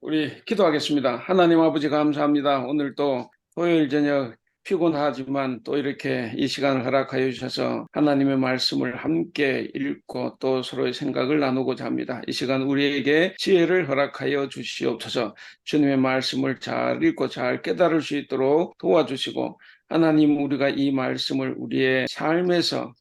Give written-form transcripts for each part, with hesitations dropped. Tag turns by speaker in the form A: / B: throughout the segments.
A: 우리 기도하겠습니다. 하나님 아버지 감사합니다. 오늘 또 토요일 저녁 피곤하지만 또 이렇게 이 시간을 허락하여 주셔서 하나님의 말씀을 함께 읽고 또 서로의 생각을 나누고자 합니다. 이 시간 우리에게 지혜를 허락하여 주시옵소서. 주님의 말씀을 잘 읽고 잘 깨달을 수 있도록 도와주시고, 하나님, 우리가 이 말씀을 우리의 삶에서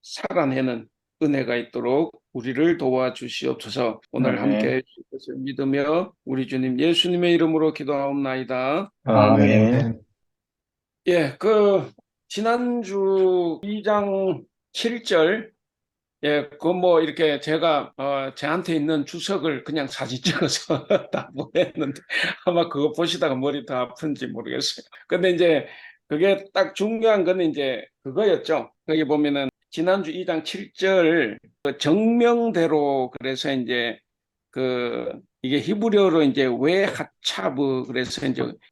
A: 살아내는 은혜가 있도록 우리를 도와주시옵소서. 오늘 함께
B: 아멘.
A: 해주실 것을 믿으며 우리 주님 예수님의 이름으로 기도하옵나이다.
B: 아멘.
C: 아멘.
A: 예, 지난주 2장 7절, 예, 뭐 이렇게 제가 저한테 있는 주석을 그냥 사진 찍어서 다 보냈는데 아마 그거 보시다가 머리 더 아픈지 모르겠어요. 근데 이제 그게 딱 중요한 거는 이제 그거였죠. 거기 보면은 지난주 2장 7절 그 정명대로, 그래서 이제 이게 히브리어로 이제 웨하차브, 그래서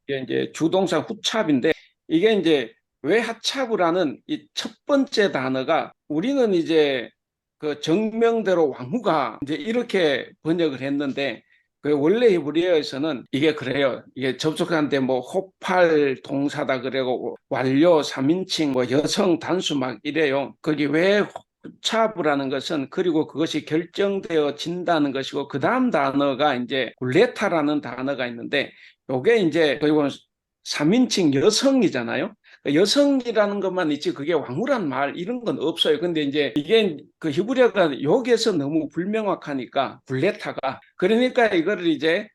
A: 이게 주동사 후찹인데, 이게 이제 웨하차브라는 이 첫 번째 단어가, 우리는 이제 그 정명대로 왕후가 이제 이렇게 번역을 했는데, 그 원래 히브리어에서는 이게 그래요. 이게 접속하는데 뭐 호팔 동사다 그러고 완료 3인칭 뭐 여성 단수 막 이래요. 거기 왜 후차브라는 것은, 그리고 그것이 결정되어진다는 것이고, 그 다음 단어가 이제 굴레타라는 단어가 있는데, 요게 이제 그리고 3인칭 여성이잖아요. 여성이라는 것만 있지 그게 왕후란 말 이런 건 없어요. 근데 이제 이게 그 히브리어가 여기에서 너무 불명확하니까, 굴레타가, 그러니까 이거를 이제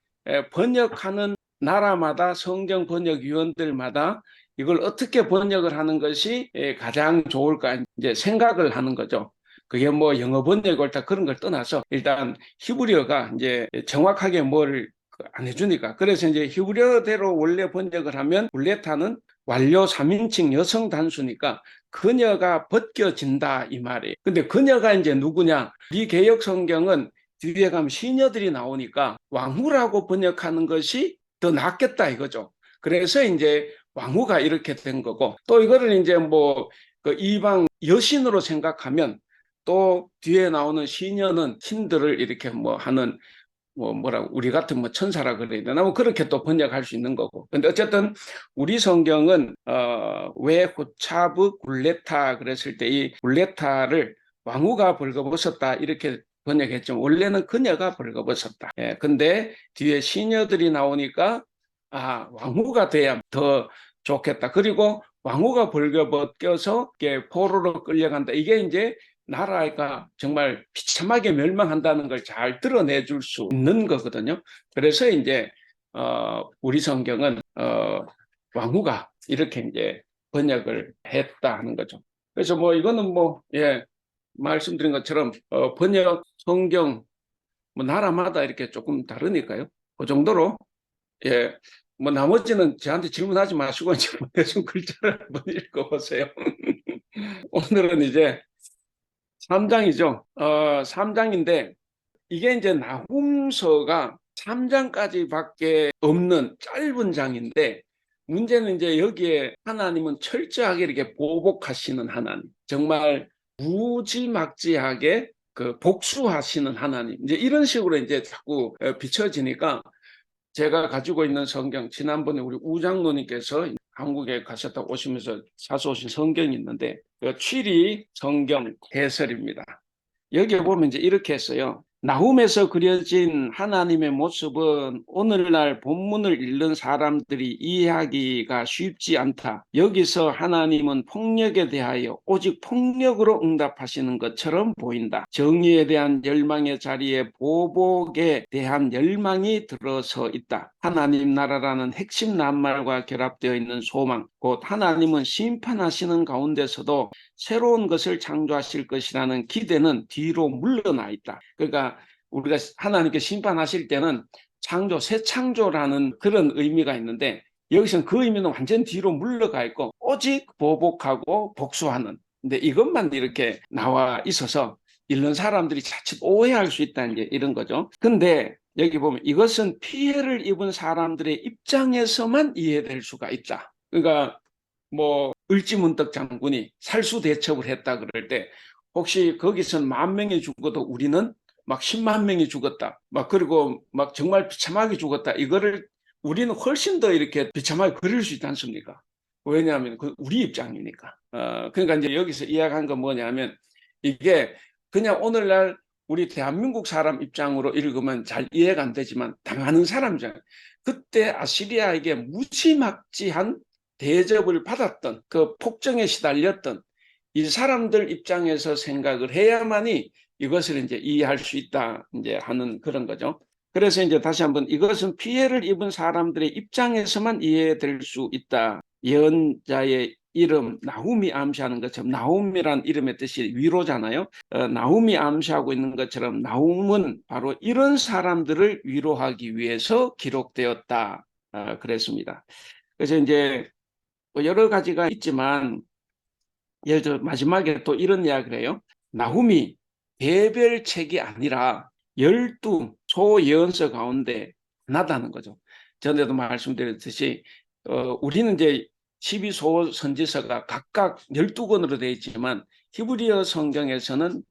A: 번역하는 나라마다 성경 번역위원들마다 이걸 어떻게 번역을 하는 것이 가장 좋을까 이제 생각을 하는 거죠. 그게 뭐 영어 번역 옳다 그런 걸 떠나서 일단 히브리어가 이제 정확하게 뭘 안 해주니까, 그래서 이제 히브리어대로 원래 번역을 하면 굴레타는 완료 3인칭 여성 단수니까 그녀가 벗겨진다 이 말이에요. 근데 그녀가 이제 누구냐? 이 개역 성경은 뒤에 가면 시녀들이 나오니까 왕후라고 번역하는 것이 더 낫겠다 이거죠. 그래서 이제 왕후가 이렇게 된 거고, 또 이거를 이제 뭐 그 이방 여신으로 생각하면 또 뒤에 나오는 시녀는 신들을 이렇게 뭐 하는, 뭐라고 우리 같은 뭐 천사라 그래야 되나, 뭐 그렇게 또 번역할 수 있는 거고. 근데 어쨌든 우리 성경은 왜 호차브 굴레타 그랬을 때 이 굴레타를 왕후가 벌거벗었다 이렇게 번역했죠. 원래는 그녀가 벌거벗었다. 예, 근데 뒤에 시녀들이 나오니까 왕후가 돼야 더 좋겠다. 그리고 왕후가 벌거벗겨서 포로로 끌려간다. 이게 이제 나라가 정말 비참하게 멸망한다는 걸 잘 드러내 줄 수 있는 거거든요. 그래서 이제 우리 성경은 왕후가 이렇게 이제 번역을 했다 하는 거죠. 그래서 뭐 이거는 뭐 말씀드린 것처럼 번역 성경 뭐 나라마다 이렇게 조금 다르니까요. 그 정도로, 예. 뭐 나머지는 저한테 질문하지 마시고 이제 대충 글자를 한번 읽어보세요. 오늘은 이제 3장이죠. 3장인데 이게 이제 나훔서가 3장까지밖에 없는 짧은 장인데, 문제는 이제 여기에 하나님은 철저하게 이렇게 보복하시는 하나님, 정말 무지막지하게 그 복수하시는 하나님, 이제 이런 식으로 이제 자꾸 비춰지니까, 제가 가지고 있는 성경, 지난번에 우리 우장로님께서 한국에 가셨다 오시면서 사서 오신 성경이 있는데, 그 취리 성경 해설입니다. 여기에 보면 이제 이렇게 했어요. 나훔에서 그려진 하나님의 모습은 오늘날 본문을 읽는 사람들이 이해하기가 쉽지 않다. 여기서 하나님은 폭력에 대하여 오직 폭력으로 응답하시는 것처럼 보인다. 정의에 대한 열망의 자리에 보복에 대한 열망이 들어서 있다. 하나님 나라라는 핵심 낱말과 결합되어 있는 소망, 곧 하나님은 심판하시는 가운데서도 새로운 것을 창조하실 것이라는 기대는 뒤로 물러나 있다. 그러니까 우리가 하나님께 심판하실 때는 창조, 새 창조라는 그런 의미가 있는데, 여기서는 그 의미는 완전 뒤로 물러가 있고 오직 보복하고 복수하는, 근데 이것만 이렇게 나와 있어서 읽는 사람들이 자칫 오해할 수 있다, 이제 이런 거죠. 근데 여기 보면 이것은 피해를 입은 사람들의 입장에서만 이해될 수가 있다. 그러니까 뭐 을지문덕 장군이 살수대첩을 했다 그럴 때, 혹시 거기선 10,000명이 죽어도 우리는 막 10만 명이 죽었다. 막 그리고 막 정말 비참하게 죽었다. 이거를 우리는 훨씬 더 이렇게 비참하게 그릴 수 있지 않습니까? 왜냐하면 그 우리 입장이니까. 그러니까 이제 여기서 이야기한 건 뭐냐면 이게 그냥 오늘날 우리 대한민국 사람 입장으로 읽으면 잘 이해가 안 되지만 당하는 사람 입장. 그때 아시리아에게 무지막지한 대접을 받았던 그 폭정에 시달렸던 이 사람들 입장에서 생각을 해야만이 이것을 이제 이해할 수 있다 이제 하는 그런 거죠. 그래서 이제 다시 한번 이것은 피해를 입은 사람들의 입장에서만 이해될 수 있다. 예언자의 이름 나훔이 암시하는 것처럼 나훔이란 이름의 뜻이 위로잖아요. 나훔이 암시하고 있는 것처럼 나훔은 바로 이런 사람들을 위로하기 위해서 기록되었다. 그랬습니다. 그래서 이제 뭐 여러 가지가 있지만 예를 들어 마지막에 또 이런 이야기를 해요. 나훔이 개별책이 아니라 12 소예언서 가운데 하나다는 거죠. 전에도 말씀드렸듯이 우리는 이제 12소 선지서가 각각 12권으로 되어 있지만 히브리어 성경에서는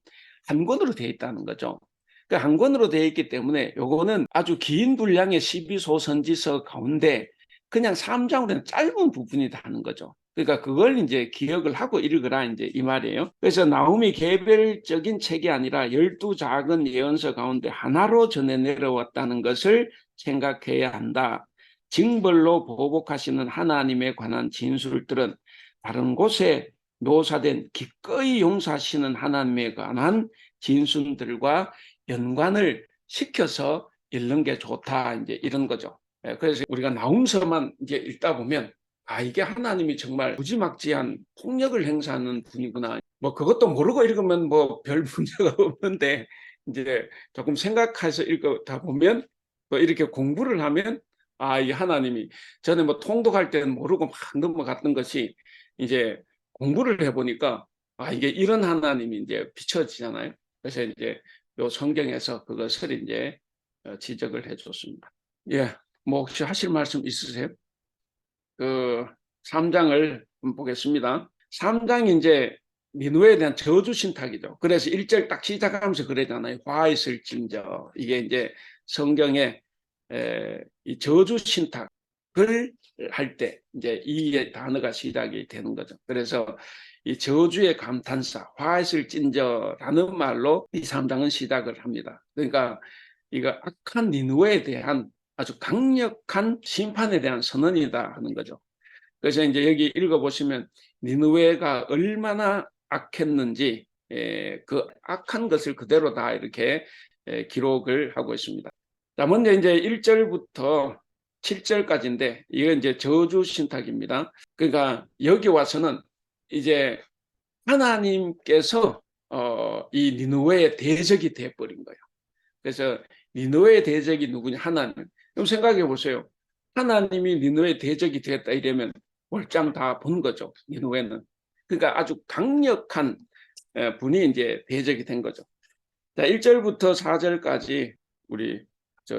A: 한 권으로 되어 있다는 거죠. 그 한 권으로 되어 있기 때문에 요거는 아주 긴 분량의 12소 선지서 가운데 그냥 3장으로는 짧은 부분이 다는 거죠. 그러니까 그걸 이제 기억을 하고 읽으라 이제 이 말이에요. 그래서 나훔이 개별적인 책이 아니라 12 작은 예언서 가운데 하나로 전해 내려왔다는 것을 생각해야 한다. 징벌로 보복하시는 하나님에 관한 진술들은 다른 곳에 묘사된 기꺼이 용서하시는 하나님에 관한 진술들과 연관을 시켜서 읽는 게 좋다. 이제 이런 거죠. 그래서 우리가 나훔서만 이제 읽다 보면 이게 하나님이 정말 무지막지한 폭력을 행사하는 분이구나. 뭐 그것도 모르고 읽으면 뭐 별 문제가 없는데 이제 조금 생각해서 읽다 보면 뭐 이렇게 공부를 하면 이 하나님이 전에 뭐 통독할 때는 모르고 막 넘어갔던 것이 이제 공부를 해보니까 이게 이런 하나님이 이제 비춰지잖아요. 그래서 이제 요 성경에서 그것을 이제 지적을 해줬습니다. 예, 뭐 혹시 하실 말씀 있으세요? 그 3장을 보겠습니다. 3장이 이제 니누에 대한 저주 신탁이죠. 그래서 1절 딱 시작하면서 그러잖아요. 화 있을진저. 이게 이제 성경에 이 저주 신탁을 할 때 이제 이 단어가 시작이 되는 거죠. 그래서 이 저주의 감탄사, 화 있을진저라는 말로 이 3장은 시작을 합니다. 그러니까 이거 악한 니누에 대한 아주 강력한 심판에 대한 선언이다 하는 거죠. 그래서 이제 여기 읽어보시면 니느웨가 얼마나 악했는지 그 악한 것을 그대로 다 이렇게 기록을 하고 있습니다. 자, 먼저 이제 1절부터 7절까지인데 이건 이제 저주 신탁입니다. 그러니까 여기 와서는 이제 하나님께서 이 니느웨의 대적이 돼버린 거예요. 그래서 니느웨의 대적이 누구냐? 하나님. 그럼 생각해 보세요. 하나님이 니느웨의 대적이 되었다 이러면 월장 다 본 거죠. 니느웨는. 그러니까 아주 강력한 분이 이제 대적이 된 거죠. 자, 1절부터 4절까지 우리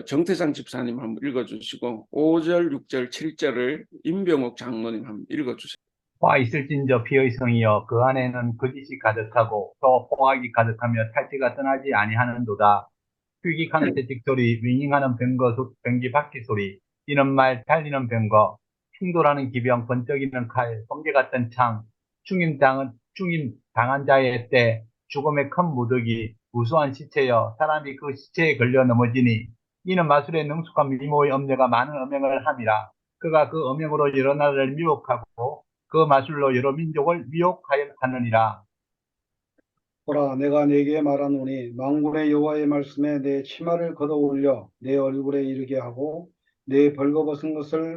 A: 정태상 집사님 한번 읽어주시고 5절, 6절, 7절을 임병옥 장로님 한번 읽어주세요.
B: 화 있을진저 비의 성이여 그 안에는 거짓이 가득하고 또 포악이 가득하며 탈취가 떠나지 아니하는도다. 휘익하는 채찍 소리, 윙윙하는 병기 바퀴 소리, 뛰는 말, 달리는 병거, 충돌하는 기병, 번쩍이는 칼, 번개 같은 창, 중임 당한 자의 때, 죽음의 큰 무더기, 무수한 시체여 사람이 그 시체에 걸려 넘어지니 이는 마술의 능숙한 미모의 엄녀가 많은 음행을 함이라. 그가 그 음행으로 여러 나라를 미혹하고 그 마술로 여러 민족을 미혹하느니라.
C: 보라, 내가 네게 말하노니 만군의 여호와의 말씀에 내 치마를 걷어 올려 내 얼굴에 이르게 하고 내 벌거벗은 것을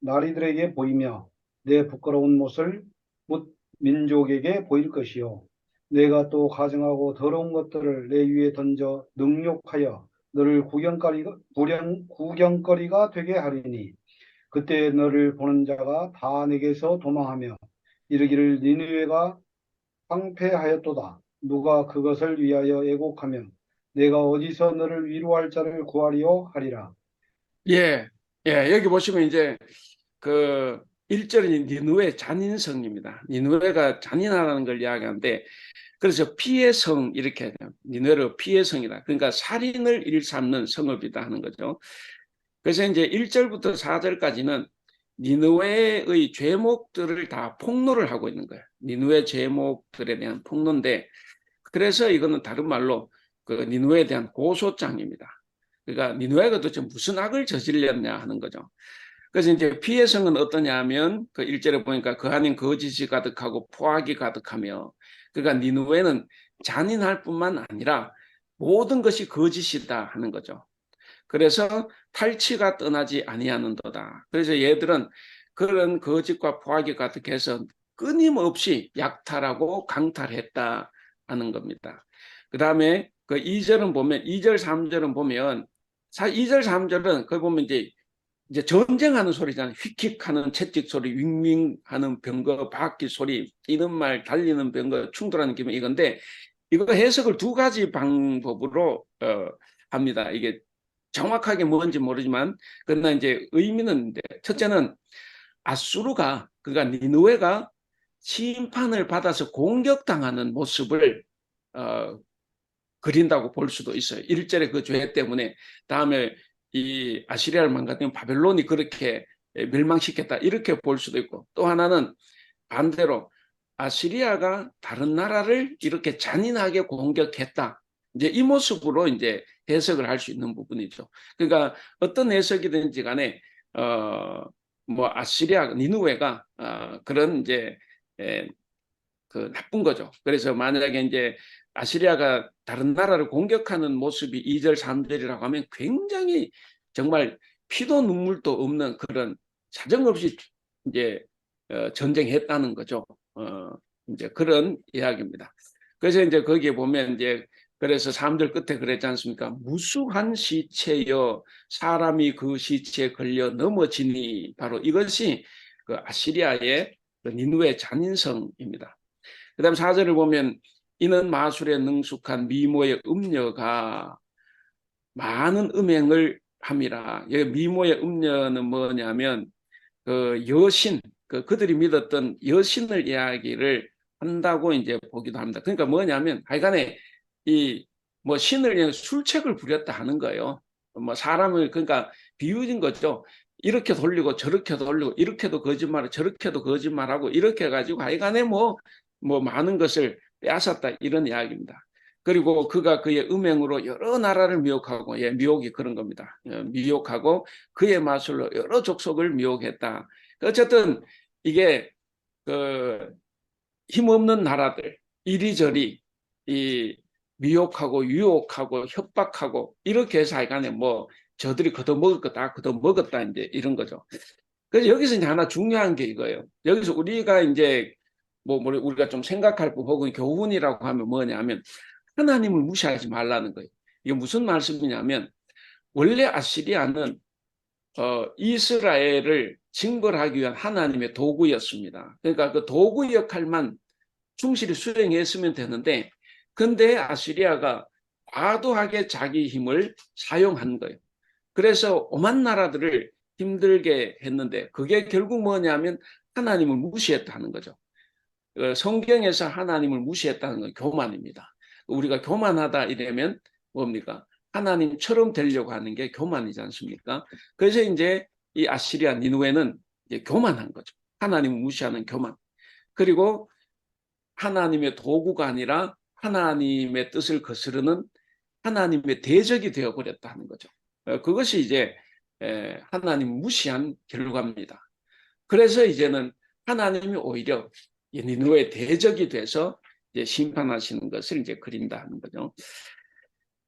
C: 나리들에게 보이며 내 부끄러운 못을 뭇 민족에게 보일 것이요. 내가 또 가증하고 더러운 것들을 내 위에 던져 능욕하여 너를 구경거리가 되게 하리니 그때 너를 보는 자가 다 내게서 도망하며 이르기를 니느웨가 황폐하였도다. 누가 그것을 위하여 애곡하며 내가 어디서 너를 위로할 자를 구하리요 하리라.
A: 예, 예, 여기 보시면 이제 그 1절이 니느웨 잔인성입니다. 니느웨가 잔인하다는 걸 이야기하는데 그래서 피의 성 이렇게 니느웨를 피의 성이다. 그러니까 살인을 일삼는 성읍이다 하는 거죠. 그래서 이제 1절부터 4절까지는 니느웨의 죄목들을 다 폭로를 하고 있는 거예요. 니느웨 죄목들에 대한 폭로인데, 그래서 이거는 다른 말로 그 니느웨에 대한 고소장입니다. 그러니까 니느웨가 도대체 무슨 악을 저질렀냐 하는 거죠. 그래서 이제 피의 성은 어떠냐 하면 그 1절에 보니까 그 안엔 거짓이 가득하고 포악이 가득하며, 그러니까 니느웨는 잔인할 뿐만 아니라 모든 것이 거짓이다 하는 거죠. 그래서 탈취가 떠나지 아니하는도다. 그래서 얘들은 그런 거짓과 포악이 가득해서 끊임없이 약탈하고 강탈했다 하는 겁니다. 그 다음에 그 2절은 보면 2절 3절은 보면 2절 3절은 그 보면 이제 전쟁하는 소리잖아요. 휙휙하는 채찍 소리, 윙윙하는 병거 바퀴 소리, 뛰는 말, 달리는 병거, 충돌하는 기분 이건데, 이거 해석을 두 가지 방법으로 합니다. 이게 정확하게 뭔지 모르지만, 그러나 이제 의미는 첫째는 아수르가, 그러니까 니느웨가 심판을 받아서 공격당하는 모습을 그린다고 볼 수도 있어요. 1절의 그 죄 때문에 다음에 이 아시리아를 망가뜨린 바벨론이 그렇게 멸망시켰다 이렇게 볼 수도 있고, 또 하나는 반대로 아시리아가 다른 나라를 이렇게 잔인하게 공격했다. 이제 이 모습으로 이제 해석을 할 수 있는 부분이죠. 그러니까 어떤 해석이든지 간에 뭐 아시리아 니느웨가 그런 이제 그 나쁜 거죠. 그래서 만약에 이제 아시리아가 다른 나라를 공격하는 모습이 2절, 3절이라고 하면 굉장히 정말 피도 눈물도 없는 그런 사정없이 이제 전쟁했다는 거죠. 이제 그런 이야기입니다. 그래서 이제 거기에 보면 이제 그래서 3절 끝에 그랬지 않습니까? 무수한 시체여 사람이 그 시체에 걸려 넘어지니, 바로 이것이 그 아시리아의 그 니느웨 잔인성입니다. 그 다음 4절을 보면 이는 마술에 능숙한 미모의 음녀가 많은 음행을 함이라. 여기 미모의 음녀는 뭐냐면 그 여신, 그들이 믿었던 여신을 이야기를 한다고 이제 보기도 합니다. 그러니까 뭐냐면 하여간에 이 뭐 신을 위해 술책을 부렸다 하는 거예요. 뭐 사람을 그러니까 비유진 거죠. 이렇게 돌리고 저렇게 돌리고 이렇게도 거짓말하고 저렇게도 거짓말하고 이렇게 해가지고 하여간에 뭐 많은 것을 빼앗았다 이런 이야기입니다. 그리고 그가 그의 음행으로 여러 나라를 미혹하고, 예, 미혹이 그런 겁니다. 미혹하고 그의 마술로 여러 족속을 미혹했다. 어쨌든 이게 그 힘없는 나라들 이리저리 이 미혹하고 유혹하고 협박하고 이렇게 해서 하여간에 뭐 저들이 걷어먹을 거 다 걷어먹었다 이제 이런 거죠. 그래서 여기서 이제 하나 중요한 게 이거예요. 여기서 우리가 이제 뭐 우리가 좀 생각할 부 혹은 교훈이라고 하면 뭐냐면 하나님을 무시하지 말라는 거예요. 이게 무슨 말씀이냐면 원래 아시리아는 이스라엘을 징벌하기 위한 하나님의 도구였습니다. 그러니까 그 도구 역할만 충실히 수행했으면 되는데, 근데 아시리아가 과도하게 자기 힘을 사용한 거예요. 그래서 오만 나라들을 힘들게 했는데 그게 결국 뭐냐면 하나님을 무시했다는 거죠. 성경에서 하나님을 무시했다는 건 교만입니다. 우리가 교만하다 이러면 뭡니까? 하나님처럼 되려고 하는 게 교만이지 않습니까? 그래서 이제 이 아시리아 니느웨는 이제 교만한 거죠. 하나님을 무시하는 교만. 그리고 하나님의 도구가 아니라 하나님의 뜻을 거스르는 하나님의 대적이 되어버렸다는 거죠. 그것이 이제 하나님 무시한 결과입니다. 그래서 이제는 하나님이 오히려 니느웨의 대적이 돼서 이제 심판하시는 것을 이제 그린다 하는 거죠.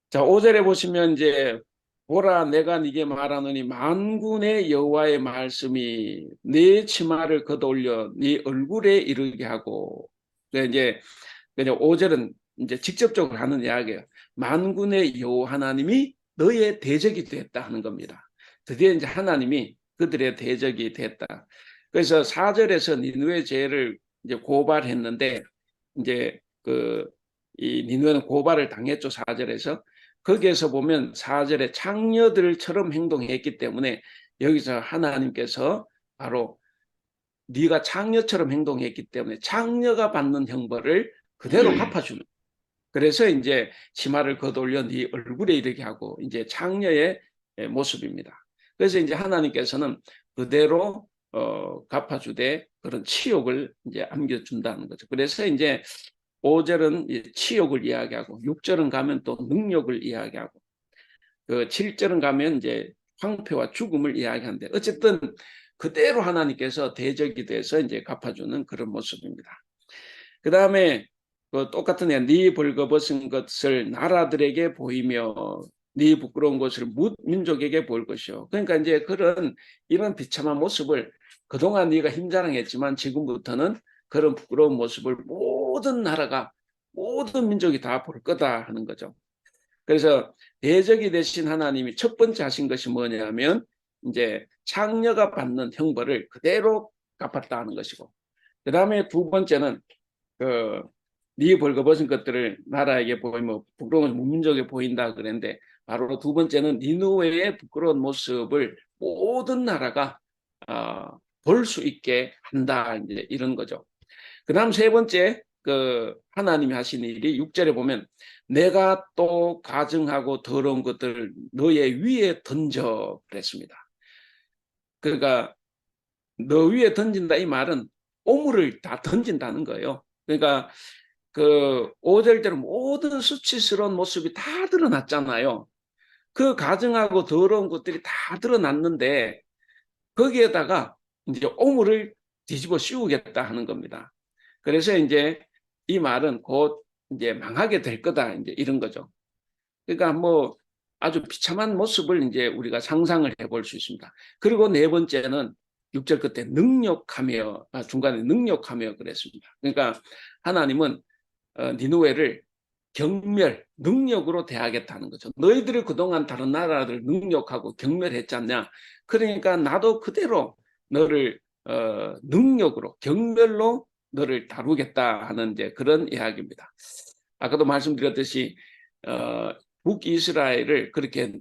A: 자, 5절에 보시면 이제 보라 내가 네게 말하노니 만군의 여호와의 말씀이 네 치마를 걷어올려 네 얼굴에 이르게 하고, 이제 5절은 이제 직접적으로 하는 이야기예요. 만군의 여호와 하나님이 너의 대적이 됐다 하는 겁니다. 드디어 이제 하나님이 그들의 대적이 됐다. 그래서 4절에서 니느웨 죄를 이제 고발했는데 이제 이 니느웨는 고발을 당했죠. 4절에서. 거기에서 보면 4절에 창녀들처럼 행동했기 때문에 여기서 하나님께서 바로 네가 창녀처럼 행동했기 때문에 창녀가 받는 형벌을 그대로 갚아주는. 그래서 이제 치마를 걷어올려 네 얼굴에 이르게 하고 이제 창녀의 모습입니다. 그래서 이제 하나님께서는 그대로 갚아주되 그런 치욕을 이제 안겨준다는 거죠. 그래서 이제 5절은 치욕을 이야기하고 6절은 가면 또 능력을 이야기하고 그 7절은 가면 이제 황폐와 죽음을 이야기하는데 어쨌든 그대로 하나님께서 대적이 돼서 이제 갚아주는 그런 모습입니다. 그 다음에 그 똑같은 네 벌거벗은 것을 나라들에게 보이며 네 부끄러운 것을 민족에게 보일 것이요. 그러니까 이제 이런 비참한 모습을 그동안 네가 힘자랑했지만 지금부터는 그런 부끄러운 모습을 모든 나라가 모든 민족이 다 볼 거다 하는 거죠. 그래서 대적이 되신 하나님이 첫 번째 하신 것이 뭐냐면 이제 창녀가 받는 형벌을 그대로 갚았다 하는 것이고 그 다음에 두 번째는 네 벌거벗은 것들을 나라에게 보이면 부끄러운 문민족에 보인다 그랬는데 바로 두 번째는 니느웨의 부끄러운 모습을 모든 나라가 볼 수 있게 한다 이제 이런 거죠. 그다음 세 번째 하나님이 하신 일이 6절에 보면 내가 또 가증하고 더러운 것들을 너의 위에 던져 그랬습니다. 그러니까 너 위에 던진다 이 말은 오물을 다 던진다는 거예요. 그러니까 그 5절대로 모든 수치스러운 모습이 다 드러났잖아요. 그 가증하고 더러운 것들이 다 드러났는데 거기에다가 이제 오물을 뒤집어 씌우겠다 하는 겁니다. 그래서 이제 이 말은 곧 이제 망하게 될 거다 이제 이런 거죠. 그러니까 뭐 아주 비참한 모습을 이제 우리가 상상을 해볼 수 있습니다. 그리고 네 번째는 6절 끝에 능력하며 중간에 능력하며 그랬습니다. 그러니까 하나님은 니느웨를 경멸, 능력으로 대하겠다는 거죠. 너희들이 그동안 다른 나라들 능력하고 경멸했지 않냐. 그러니까 나도 그대로 너를 능력으로, 경멸로 너를 다루겠다 하는 이제 그런 이야기입니다. 아까도 말씀드렸듯이 북이스라엘을 그렇게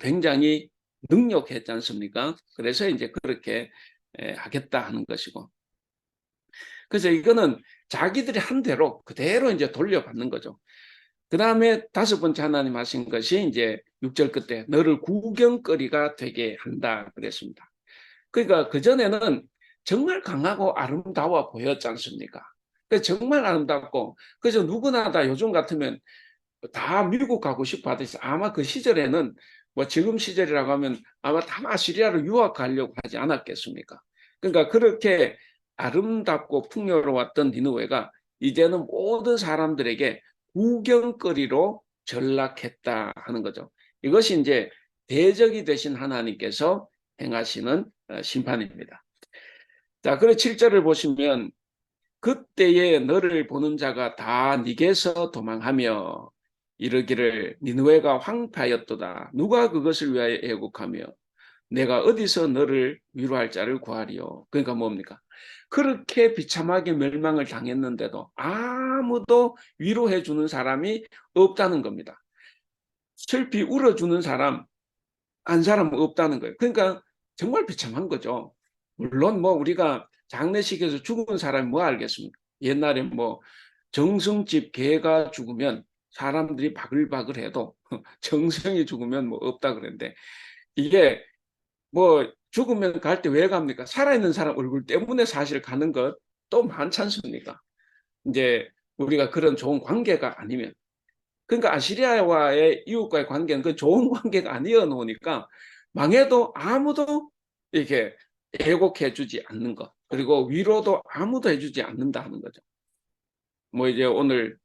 A: 굉장히 능력했지 않습니까? 그래서 이제 그렇게 하겠다 하는 것이고. 그래서 이거는 자기들이 한 대로 그대로 이제 돌려받는 거죠. 그 다음에 다섯 번째 하나님 하신 것이 이제 6절 끝에 너를 구경거리가 되게 한다 그랬습니다. 그러니까 그전에는 정말 강하고 아름다워 보였지 않습니까? 정말 아름답고 그래서 누구나 다 요즘 같으면 다 미국 가고 싶어 하듯이 아마 그 시절에는 뭐 지금 시절이라고 하면 아마 다 아시리아로 유학 가려고 하지 않았겠습니까? 그러니까 그렇게 아름답고 풍요로웠던 니느웨가 이제는 모든 사람들에게 구경거리로 전락했다 하는 거죠. 이것이 이제 대적이 되신 하나님께서 행하시는 심판입니다. 자, 그리고 7절을 보시면 그때에 너를 보는 자가 다 네게서 도망하며 이르기를 니느웨가 황폐하였도다. 누가 그것을 위하여 애국하며 내가 어디서 너를 위로할 자를 구하리요. 그러니까 뭡니까? 그렇게 비참하게 멸망을 당했는데도 아무도 위로해 주는 사람이 없다는 겁니다. 슬피 울어주는 사람, 한 사람 없다는 거예요. 그러니까 정말 비참한 거죠. 물론 뭐 우리가 장례식에서 죽은 사람이 뭐 알겠습니까? 옛날에 뭐 정승집 개가 죽으면 사람들이 바글바글해도 정성이 죽으면 뭐 없다 그랬는데 이게 뭐 죽으면 갈 때 왜 갑니까? 살아있는 사람 얼굴 때문에 사실 가는 것 또 많지 않습니까? 이제 우리가 그런 좋은 관계가 아니면 그러니까 아시리아와의 이웃과의 관계는 그 좋은 관계가 아니어 놓으니까 망해도 아무도 이렇게 애곡해 주지 않는 것 그리고 위로도 아무도 해주지 않는다 하는 거죠. 뭐 이제 오늘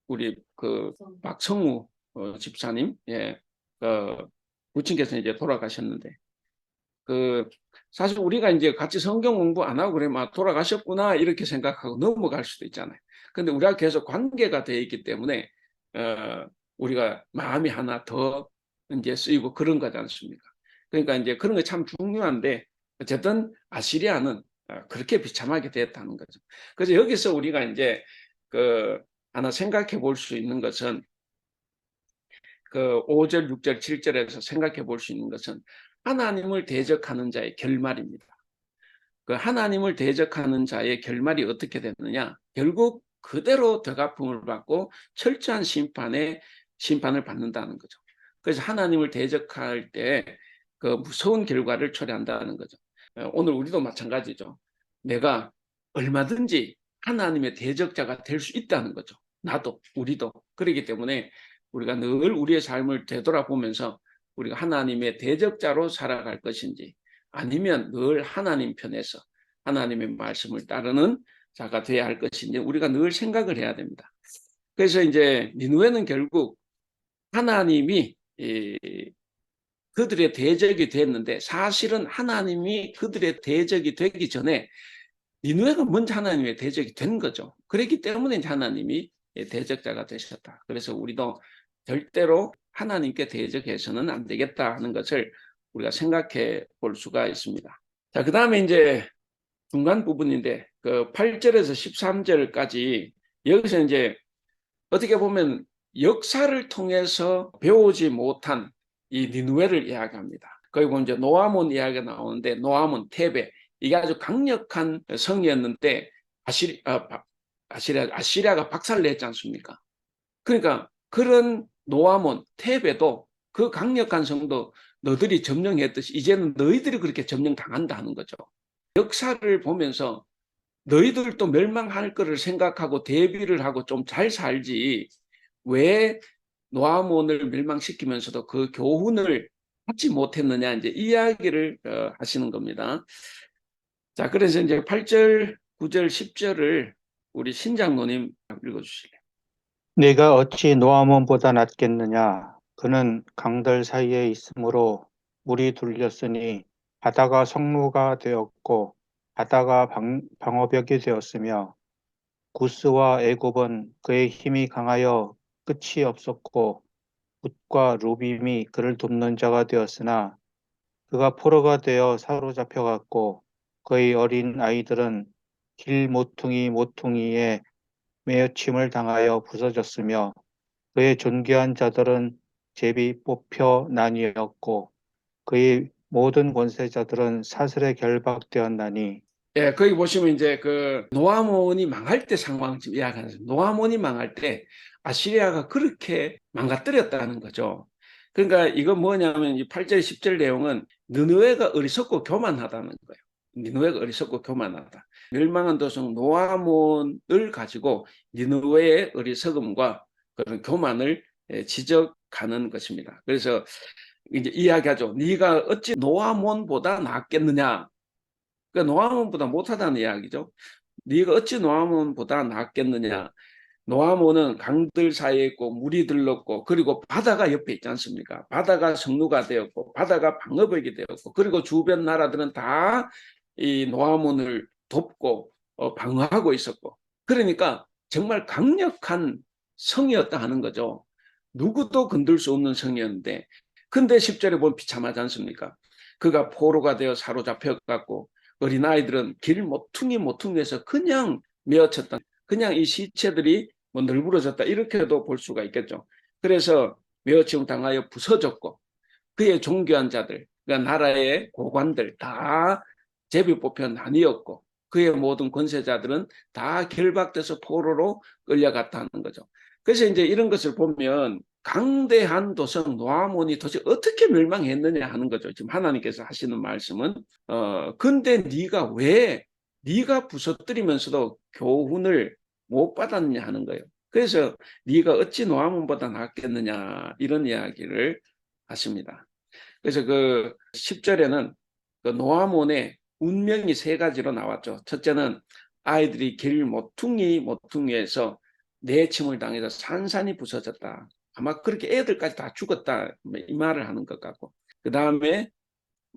A: 우리 그 박성우 집사님 부친께서 이제 돌아가셨는데 그 사실 우리가 이제 같이 성경 공부 안 하고 그러면 돌아가셨구나 이렇게 생각하고 넘어갈 수도 있잖아요. 근데 우리가 계속 관계가 돼 있기 때문에 우리가 마음이 하나 더 이제 쓰이고 그런 거지 않습니까? 그러니까 이제 그런 게 참 중요한데 어쨌든 아시리아는 그렇게 비참하게 됐다는 거죠. 그래서 여기서 우리가 이제 하나 생각해 볼 수 있는 것은 5절, 6절, 7절에서 생각해 볼 수 있는 것은 하나님을 대적하는 자의 결말입니다. 그 하나님을 대적하는 자의 결말이 어떻게 되느냐? 결국 그대로 되갚음을 받고 철저한 심판을 받는다는 거죠. 그래서 하나님을 대적할 때 그 무서운 결과를 초래한다는 거죠. 오늘 우리도 마찬가지죠. 내가 얼마든지 하나님의 대적자가 될 수 있다는 거죠. 나도, 우리도. 그렇기 때문에 우리가 늘 우리의 삶을 되돌아보면서 우리가 하나님의 대적자로 살아갈 것인지, 아니면 늘 하나님 편에서 하나님의 말씀을 따르는 자가 되어야 할 것인지 우리가 늘 생각을 해야 됩니다. 그래서 이제 니느웨는 결국 하나님이 그들의 대적이 됐는데, 사실은 하나님이 그들의 대적이 되기 전에 니느웨가 먼저 하나님의 대적이 된 거죠. 그렇기 때문에 하나님이 대적자가 되셨다. 그래서 우리도 절대로 하나님께 대적해서는 안 되겠다 하는 것을 우리가 생각해 볼 수가 있습니다. 자, 그 다음에 이제 중간 부분인데, 그 8절에서 13절까지 여기서 이제 어떻게 보면 역사를 통해서 배우지 못한 이 니느웨를 이야기합니다. 그리고 이제 노아몬 이야기가 나오는데, 노아몬, 테베, 이게 아주 강력한 성이었는데 아시리아가 박살을 냈지 않습니까? 그러니까 그런 노아몬, 테베도 그 강력한 성도 너희들이 점령했듯이 이제는 너희들이 그렇게 점령당한다 하는 거죠. 역사를 보면서 너희들도 멸망할 거를 생각하고 대비를 하고 좀 잘 살지, 왜 노아몬을 멸망시키면서도 그 교훈을 받지 못했느냐, 이제 이야기를 하시는 겁니다. 자, 그래서 이제 8절, 9절, 10절을 우리 신장로님 읽어주실래요?
D: 네가 어찌 노아몬보다 낫겠느냐? 그는 강들 사이에 있으므로 물이 둘렸으니 바다가 성루가 되었고 바다가 방어벽이 되었으며 구스와 애굽은 그의 힘이 강하여 끝이 없었고 붓과 루빔이 그를 돕는 자가 되었으나 그가 포로가 되어 사로잡혀갔고 그의 어린 아이들은 길 모퉁이에 매어침을 당하여 부서졌으며 그의 존귀한 자들은 제비 뽑혀 나뉘었고 그의 모든 권세자들은 사슬에 결박되었나니.
A: 예, 거기 보시면 이제 그 노아몬이 망할 때 상황을 지금 이야기하는, 노아몬이 망할 때 아시리아가 그렇게 망가뜨렸다는 거죠. 그러니까 이건 뭐냐면 이 8절 10절 내용은 느느웨가 어리석고 교만하다는 거예요. 니느웨가 어리석고 교만하다. 멸망한 도성 노아몬을 가지고 니느웨의 어리석음과 그런 교만을 지적하는 것입니다. 그래서 이제 이야기하죠. 네가 어찌 노아몬보다 낫겠느냐? 그러니까 노아몬보다 못하다는 이야기죠. 네가 어찌 노아몬보다 낫겠느냐? 노아몬은 강들 사이에 있고 물이 들렀고, 그리고 바다가 옆에 있지 않습니까? 바다가 성루가 되었고 바다가 방어벽이 되었고, 그리고 주변 나라들은 다 이 노아몬을 돕고 방어하고 있었고, 그러니까 정말 강력한 성이었다 하는 거죠. 누구도 건들 수 없는 성이었는데, 근데 10절에 보면 비참하지 않습니까? 그가 포로가 되어 사로잡혀갖고 어린아이들은 길 모퉁이에서 그냥 메어쳤다. 그냥 이 시체들이 뭐 널브러졌다, 이렇게도 볼 수가 있겠죠. 그래서 메어치움 당하여 부서졌고 그의 존귀한 자들, 그러니까 나라의 고관들 다 제비 뽑혀 나뉘었고 그의 모든 권세자들은 다 결박돼서 포로로 끌려갔다는 거죠. 그래서 이제 이런 것을 보면 강대한 도성 노아몬이 도대체 어떻게 멸망했느냐 하는 거죠. 지금 하나님께서 하시는 말씀은 근데 네가 부서뜨리면서도 교훈을 못 받았냐 하는 거예요. 그래서 네가 어찌 노아몬보다 낫겠느냐, 이런 이야기를 하십니다. 그래서 그 10절에는 그 노아몬의 운명이 세 가지로 나왔죠. 첫째는 아이들이 길 모퉁이에서 내침을 당해서 산산이 부서졌다. 아마 그렇게 애들까지 다 죽었다, 이 말을 하는 것 같고, 그 다음에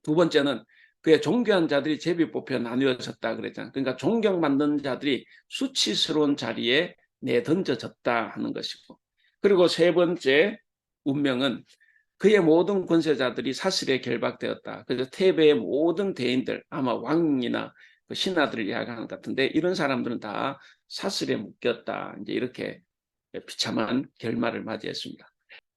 A: 두 번째는 그의 존귀한 자들이 제비 뽑혀 나뉘어졌다 그랬잖아요. 그러니까 존경받는 자들이 수치스러운 자리에 내던져졌다 하는 것이고, 그리고 세 번째 운명은 그의 모든 권세자들이 사슬에 결박되었다. 그래서 테베의 모든 대인들, 아마 왕이나 그 신하들을 이야기하는 것 같은데, 이런 사람들은 다 사슬에 묶였다. 이제 이렇게 비참한 결말을 맞이했습니다.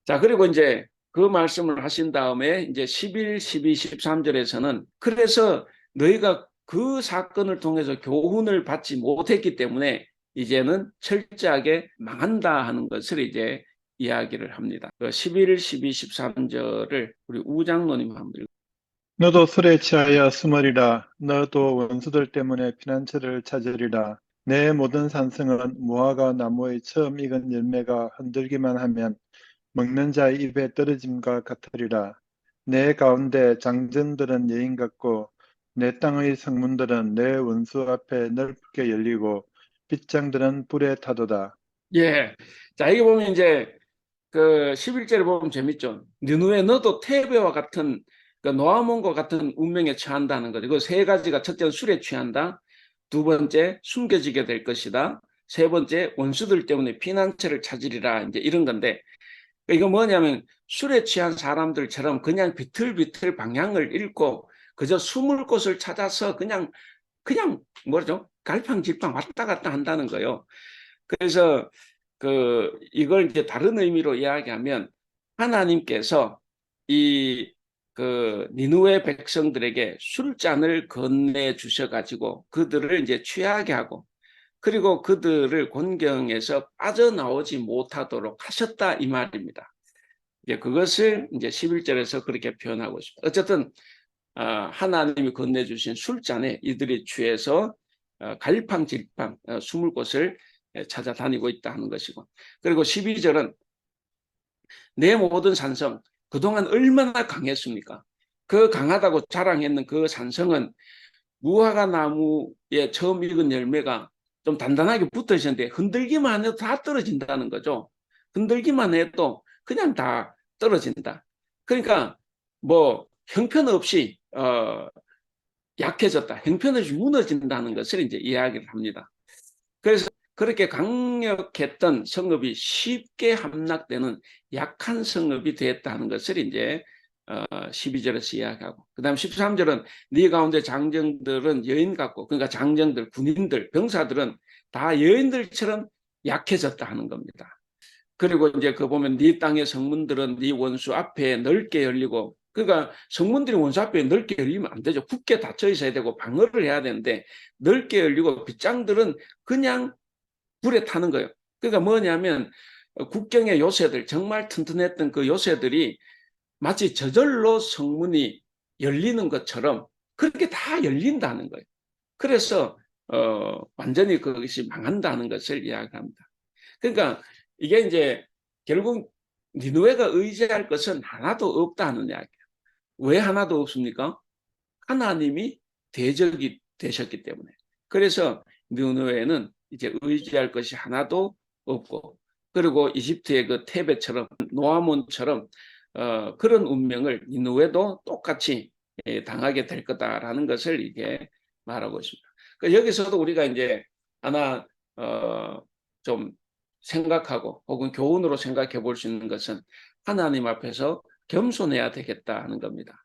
A: 자, 그리고 이제 그 말씀을 하신 다음에 이제 11, 12, 13절에서는 그래서 너희가 그 사건을 통해서 교훈을 받지 못했기 때문에 이제는 철저하게 망한다 하는 것을 이제 이야기를 합니다. 11, 12, 13절을 우리 우장로님 한번 읽어주세요.
E: 너도 술에 취하여 숨으리라. 너도 원수들 때문에 피난처를 찾으리라. 내 모든 산성은 무화과 나무의 처음 익은 열매가 흔들기만 하면 먹는 자의 입에 떨어짐과 같으리라. 내 가운데 장정들은 여인 같고 내 땅의 성문들은 내 원수 앞에 넓게 열리고 빗장들은 불에 타도다.
A: 예. 자, 이게 보면 이제 그 11절에 보면 재밌죠. 느누에 너도 테베와 같은 그 노아몬과 같은 운명에 처한다는 거죠. 그 세 가지가 첫째는 술에 취한다. 두 번째 숨겨지게 될 것이다. 세 번째 원수들 때문에 피난처를 찾으리라. 이제 이런 건데 이거 뭐냐면 술에 취한 사람들처럼 그냥 비틀비틀 방향을 잃고 그저 숨을 곳을 찾아서 그냥 뭐죠? 갈팡질팡 왔다 갔다 한다는 거예요. 그래서 이걸 이제 다른 의미로 이야기하면 하나님께서 니느웨 백성들에게 술잔을 건네 주셔 가지고 그들을 이제 취하게 하고 그리고 그들을 곤경에서 빠져나오지 못하도록 하셨다 이 말입니다. 이제 그것을 이제 11절에서 그렇게 표현하고 있습니다. 어쨌든 하나님이 건네주신 술잔에 이들이 취해서 갈팡질팡 숨을 곳을 찾아다니고 있다 하는 것이고 그리고 12절은 내 모든 산성 그동안 얼마나 강했습니까? 그 강하다고 자랑했는 그 산성은 무화과 나무에 처음 익은 열매가 좀 단단하게 붙어 있었는데 흔들기만 해도 다 떨어진다는 거죠. 흔들기만 해도 그냥 다 떨어진다. 그러니까 뭐 형편없이 약해졌다. 형편없이 무너진다는 것을 이제 이야기를 합니다. 그래서 그렇게 강력했던 성읍이 쉽게 함락되는 약한 성읍이 되었다는 것을 이제 12절에서 이야기하고 그다음 13절은 네 가운데 장정들은 여인 같고 그러니까 장정들, 군인들, 병사들은 다 여인들처럼 약해졌다 하는 겁니다. 그리고 이제 그 보면 네 땅의 성문들은 네 원수 앞에 넓게 열리고 그러니까 성문들이 원수 앞에 넓게 열리면 안 되죠. 굳게 닫혀 있어야 되고 방어를 해야 되는데 넓게 열리고 빗장들은 그냥 불에 타는 거예요. 그러니까 뭐냐면 국경의 요새들 정말 튼튼했던 그 요새들이 마치 저절로 성문이 열리는 것처럼 그렇게 다 열린다는 거예요. 그래서 완전히 그것이 망한다는 것을 이야기합니다. 그러니까 이게 이제 결국 니느웨가 의지할 것은 하나도 없다는 이야기예요. 왜 하나도 없습니까? 하나님이 대적이 되셨기 때문에. 그래서 니느웨는 이제 의지할 것이 하나도 없고 그리고 이집트의 그 테베처럼 노아몬처럼 그런 운명을 니느웨도 똑같이 당하게 될 거다라는 것을 이게 말하고 있습니다. 그러니까 여기서도 우리가 이제 하나 좀 생각하고 혹은 교훈으로 생각해 볼 수 있는 것은 하나님 앞에서 겸손해야 되겠다 하는 겁니다.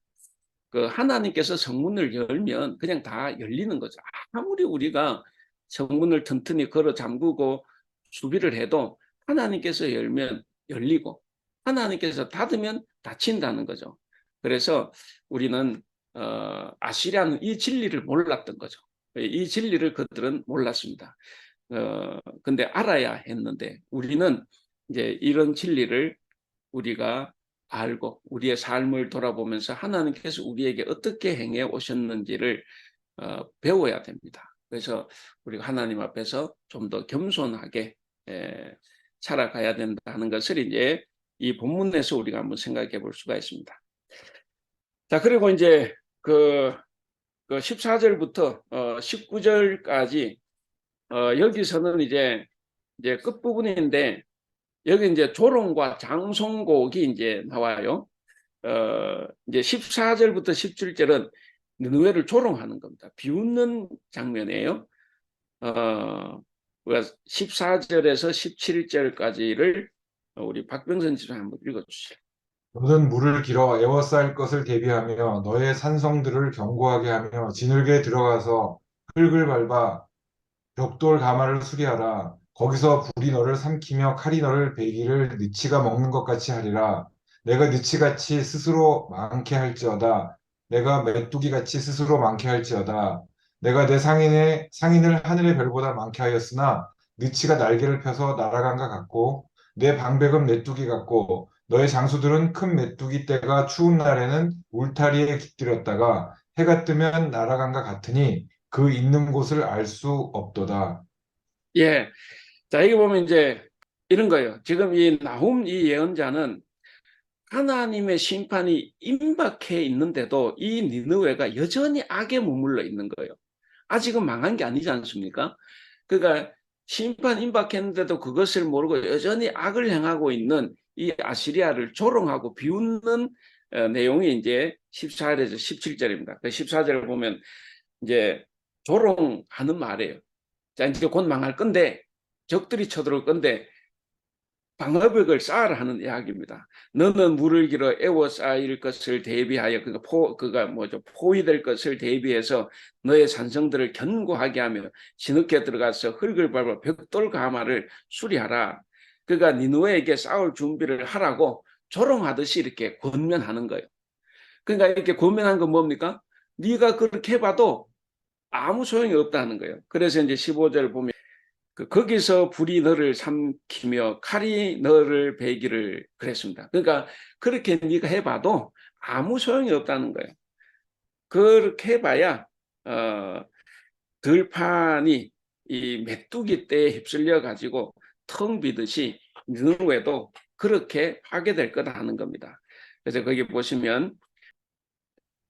A: 그 하나님께서 성문을 열면 그냥 다 열리는 거죠. 아무리 우리가 성문을 튼튼히 걸어 잠그고 수비를 해도 하나님께서 열면 열리고 하나님께서 닫으면 닫힌다는 거죠. 그래서 우리는 아시리아는 이 진리를 몰랐던 거죠. 이 진리를 그들은 몰랐습니다. 근데 알아야 했는데 우리는 이제 이런 진리를 우리가 알고 우리의 삶을 돌아보면서 하나님께서 우리에게 어떻게 행해 오셨는지를 배워야 됩니다. 그래서 우리가 하나님 앞에서 좀 더 겸손하게 살아가야 된다는 것을 이제 이 본문에서 우리가 한번 생각해 볼 수가 있습니다. 자, 그리고 이제 그 14절부터 19절까지 여기서는 이제 끝부분인데 여기 이제 조롱과 장송곡이 이제 나와요. 이제 14절부터 17절은 느느웨를 조롱하는 겁니다. 비웃는 장면이에요. 14절에서 17절까지를 우리 박병선 지사 한번 읽어주세요.
F: 너는 물을 길어 에워싸일 것을 대비하며 너의 산성들을 견고하게 하며 진흙에 들어가서 흙을 밟아 벽돌 가마를 수리하라. 거기서 불이 너를 삼키며 칼이 너를 베기를 느치가 먹는 것 같이 하리라. 내가 느치같이 스스로 많게 할지어다. 내가 메뚜기같이 스스로 많게 할지어다. 내가 내 상인을 하늘의 별보다 많게 하였으나 느치가 날개를 펴서 날아간 것 같고 내 방백은 메뚜기 같고 너의 장수들은 큰 메뚜기 떼가 추운 날에는 울타리에 깃들였다가 해가 뜨면 날아간 것 같으니 그 있는 곳을 알 수 없도다.
A: 예. 자, 이거 보면 이제 이런 거예요. 지금 이 나훔 이 예언자는 하나님의 심판이 임박해 있는데도 이 니느웨가 여전히 악에 머물러 있는 거예요. 아직은 망한 게 아니지 않습니까? 그러니까 심판 임박했는데도 그것을 모르고 여전히 악을 행하고 있는 이 아시리아를 조롱하고 비웃는 내용이 이제 14절에서 17절입니다. 그 14절을 보면 이제 조롱하는 말이에요. 자, 이제 곧 망할 건데, 적들이 쳐들어올 건데 방어벽을 쌓아라 하는 이야기입니다. 너는 물을 길어 에워싸일 것을 대비하여 그가 뭐죠? 포위될 것을 대비해서 너의 산성들을 견고하게 하며 진흙에 들어가서 흙을 밟아 벽돌 가마를 수리하라. 그가 니느웨에게 싸울 준비를 하라고 조롱하듯이 이렇게 권면하는 거예요. 그러니까 이렇게 권면한 건 뭡니까? 네가 그렇게 해봐도 아무 소용이 없다는 거예요. 그래서 이제 15절 보면 거기서 불이 너를 삼키며 칼이 너를 베기를 그랬습니다. 그러니까 그렇게 네가 해봐도 아무 소용이 없다는 거예요. 그렇게 해봐야 들판이 이 메뚜기 떼에 휩쓸려 가지고 텅 비듯이 니느웨도 그렇게 파괴될 거다 하는 겁니다. 그래서 거기 보시면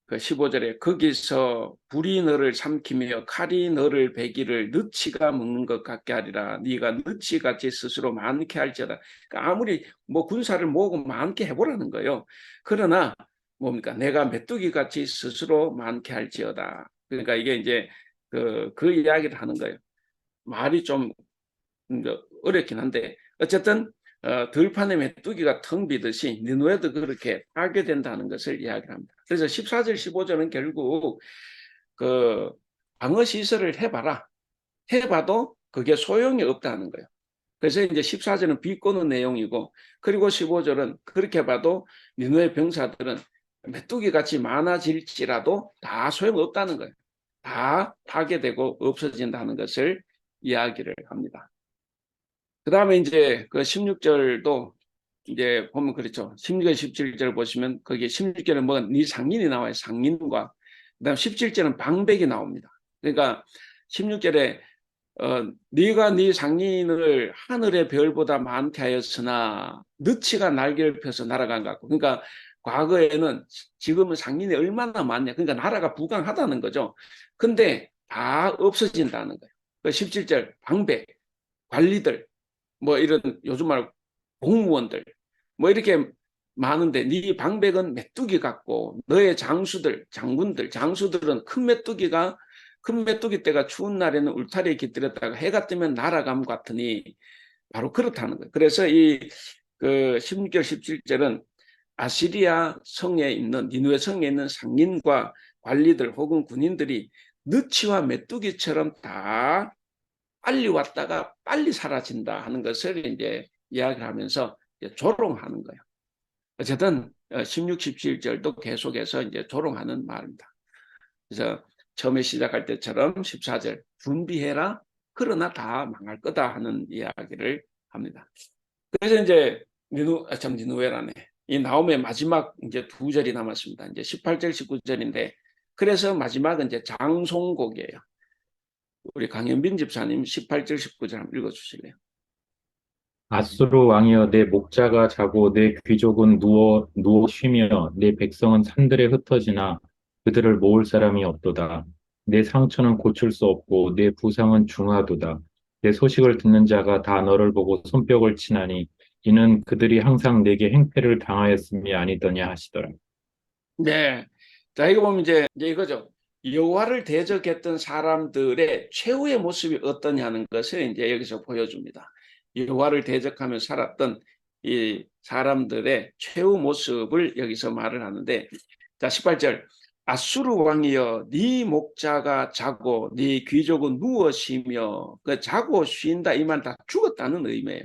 A: 그 15절에 거기서 불이 너를 삼키며 칼이 너를 베기를 느치가 먹는 것 같게 하리라. 네가 느치같이 스스로 많게 할지어다. 그러니까 아무리 뭐 군사를 모으고 많게 해보라는 거예요. 그러나 뭡니까? 내가 메뚜기같이 스스로 많게 할지어다. 그러니까 이게 이제 그 이야기를 하는 거예요. 말이 좀 어렵긴 한데 어쨌든 들판의 메뚜기가 텅 비듯이 니느웨도 그렇게 파괴된다는 것을 이야기합니다. 그래서 14절, 15절은 결국 그 방어 시설을 해봐라. 해봐도 그게 소용이 없다는 거예요. 그래서 이제 14절은 비꼬는 내용이고 그리고 15절은 그렇게 봐도 니느웨 병사들은 메뚜기 같이 많아질지라도 다 소용없다는 거예요. 다 파괴되고 없어진다는 것을 이야기를 합니다. 그 다음에 이제 그 16절도 이제 보면 그렇죠. 16절, 17절 보시면 거기 16절에 뭐 네 상인이 나와요. 상인과 그다음 17절은 방백이 나옵니다. 그러니까 16절에 네가 네 상인을 하늘의 별보다 많게 하였으나 느치가 날개를 펴서 날아간 것 같고 그러니까 과거에는 지금은 상인이 얼마나 많냐. 그러니까 나라가 부강하다는 거죠. 근데 다 없어진다는 거예요. 17절 방백, 관리들 뭐 이런 요즘 말 공무원들 뭐 이렇게 많은데 네 방백은 메뚜기 같고 너의 장수들 장군들 장수들은 큰 메뚜기 떼가 추운 날에는 울타리에 깃들였다가 해가 뜨면 날아감 같으니 바로 그렇다는 거예요. 그래서 그 16절 17절은 아시리아 성에 있는 니느웨 성에 있는 상인과 관리들 혹은 군인들이 느치와 메뚜기처럼 다 빨리 왔다가 빨리 사라진다 하는 것을 이제 이야기하면서 이제 조롱하는 거예요. 어쨌든 16, 17절도 계속해서 이제 조롱하는 말입니다. 그래서 처음에 시작할 때처럼 14절 준비해라. 그러나 다 망할 거다 하는 이야기를 합니다. 그래서 이제 니느웨라네. 이 나홈의 마지막 이제 두 절이 남았습니다. 이제 18절, 19절인데 그래서 마지막은 이제 장송곡이에요. 우리 강현빈 집사님 18절, 19절 한번 읽어주실래요?
G: 아수르 왕이여 내 목자가 자고 내 귀족은 누워 쉬며 내 백성은 산들에 흩어지나 그들을 모을 사람이 없도다. 내 상처는 고칠 수 없고 내 부상은 중하도다. 내 소식을 듣는 자가 다 너를 보고 손뼉을 치나니 이는 그들이 항상 내게 행패를 당하였음이 아니더냐 하시더라.
A: 네. 자, 이거 보면 이제 이거죠. 여호와를 대적했던 사람들의 최후의 모습이 어떠냐는 것을 이제 여기서 보여줍니다. 여호와를 대적하며 살았던 이 사람들의 최후 모습을 여기서 말을 하는데, 자, 18절. 아수르 왕이여, 네 목자가 자고 네 귀족은 누워 쉬며 그 자고 쉰다 이 말 다 죽었다는 의미예요.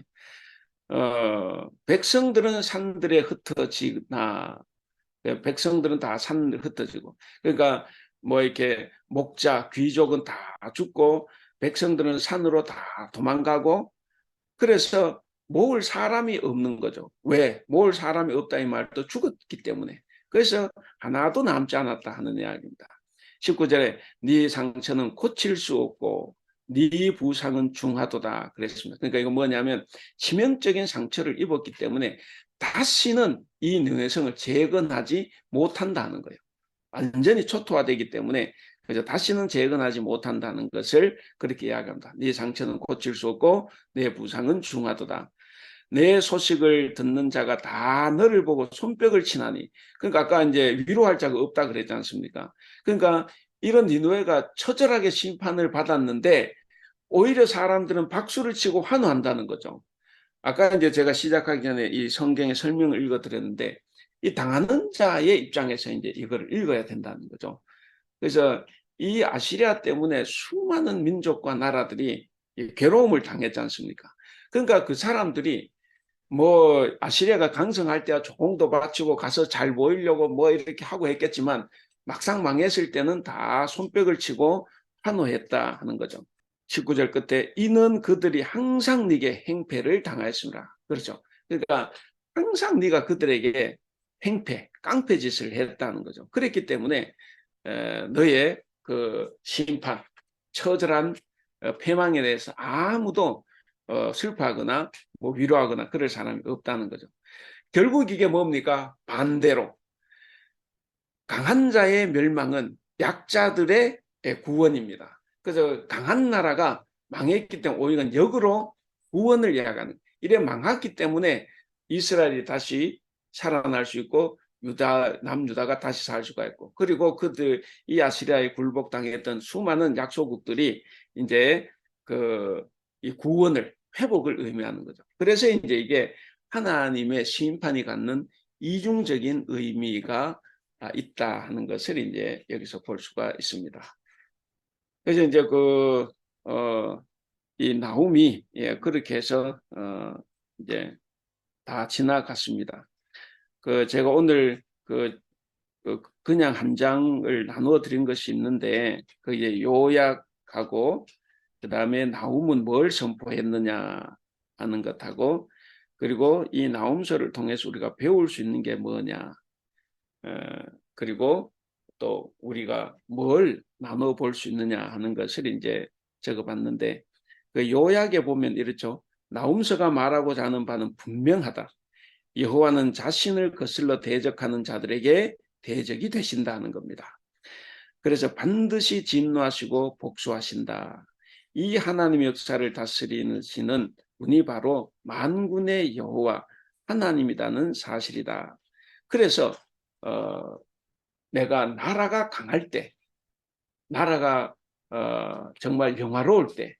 A: 백성들은 산들에 흩어지나 백성들은 다 산을 흩어지고 그러니까 뭐 이렇게 목자 귀족은 다 죽고 백성들은 산으로 다 도망가고 그래서 모을 사람이 없는 거죠. 왜? 모을 사람이 없다 이 말도 죽었기 때문에. 그래서 하나도 남지 않았다 하는 이야기입니다. 19절에 네 상처는 고칠 수 없고 네 부상은 중하도다 그랬습니다. 그러니까 이거 뭐냐면 치명적인 상처를 입었기 때문에 다시는 이 능외성을 재건하지 못한다는 거예요. 완전히 초토화되기 때문에 그래서 다시는 재건하지 못한다는 것을 그렇게 이야기합니다. 네 상처는 고칠 수 없고 내 부상은 중하도다. 내 소식을 듣는 자가 다 너를 보고 손뼉을 치나니. 그러니까 아까 이제 위로할 자가 없다 그랬지 않습니까? 그러니까 이런 니느웨가 처절하게 심판을 받았는데 오히려 사람들은 박수를 치고 환호한다는 거죠. 아까 이제 제가 시작하기 전에 이 성경의 설명을 읽어드렸는데 이 당하는 자의 입장에서 이제 이걸 읽어야 된다는 거죠. 그래서 이 아시리아 때문에 수많은 민족과 나라들이 괴로움을 당했지 않습니까? 그러니까 그 사람들이 뭐 아시리아가 강성할 때야 조공도 바치고 가서 잘 보이려고 뭐 이렇게 하고 했겠지만 막상 망했을 때는 다 손뼉을 치고 환호했다 하는 거죠. 19절 끝에 이는 그들이 항상 네게 행패를 당하였습니다. 그렇죠. 그러니까 항상 네가 그들에게 행패, 깡패 짓을 했다는 거죠. 그랬기 때문에 너의 그 심판, 처절한 패망에 대해서 아무도 슬퍼하거나 뭐 위로하거나 그럴 사람이 없다는 거죠. 결국 이게 뭡니까? 반대로 강한 자의 멸망은 약자들의 구원입니다. 그래서 강한 나라가 망했기 때문에 오히려 역으로 구원을 이야기하는, 이래 망했기 때문에 이스라엘이 다시 살아날 수 있고 남유다가 다시 살 수가 있고, 그리고 그들 이 아시리아에 굴복당했던 수많은 약소국들이 이제 이 구원을, 회복을 의미하는 거죠. 그래서 이제 이게 하나님의 심판이 갖는 이중적인 의미가 있다 하는 것을 이제 여기서 볼 수가 있습니다. 그래서 이제 이 나홈이 그렇게 해서 이제 다 지나갔습니다. 제가 오늘 그냥 한 장을 나누어 드린 것이 있는데 이제 요약하고 그 다음에 나홈은 뭘 선포했느냐 하는 것하고, 그리고 이 나홈서를 통해서 우리가 배울 수 있는 게 뭐냐, 그리고 또 우리가 뭘 나눠 볼 수 있느냐 하는 것을 이제 적어봤는데, 그 요약에 보면 이렇죠. 나홈서가 말하고자 하는 바는 분명하다. 여호와는 자신을 거슬러 대적하는 자들에게 대적이 되신다는 겁니다. 그래서 반드시 진노하시고 복수하신다. 이 하나님의 역사를 다스리시는 분이 바로 만군의 여호와 하나님이라는 사실이다. 그래서 내가 나라가 강할 때, 나라가 정말 영화로울 때,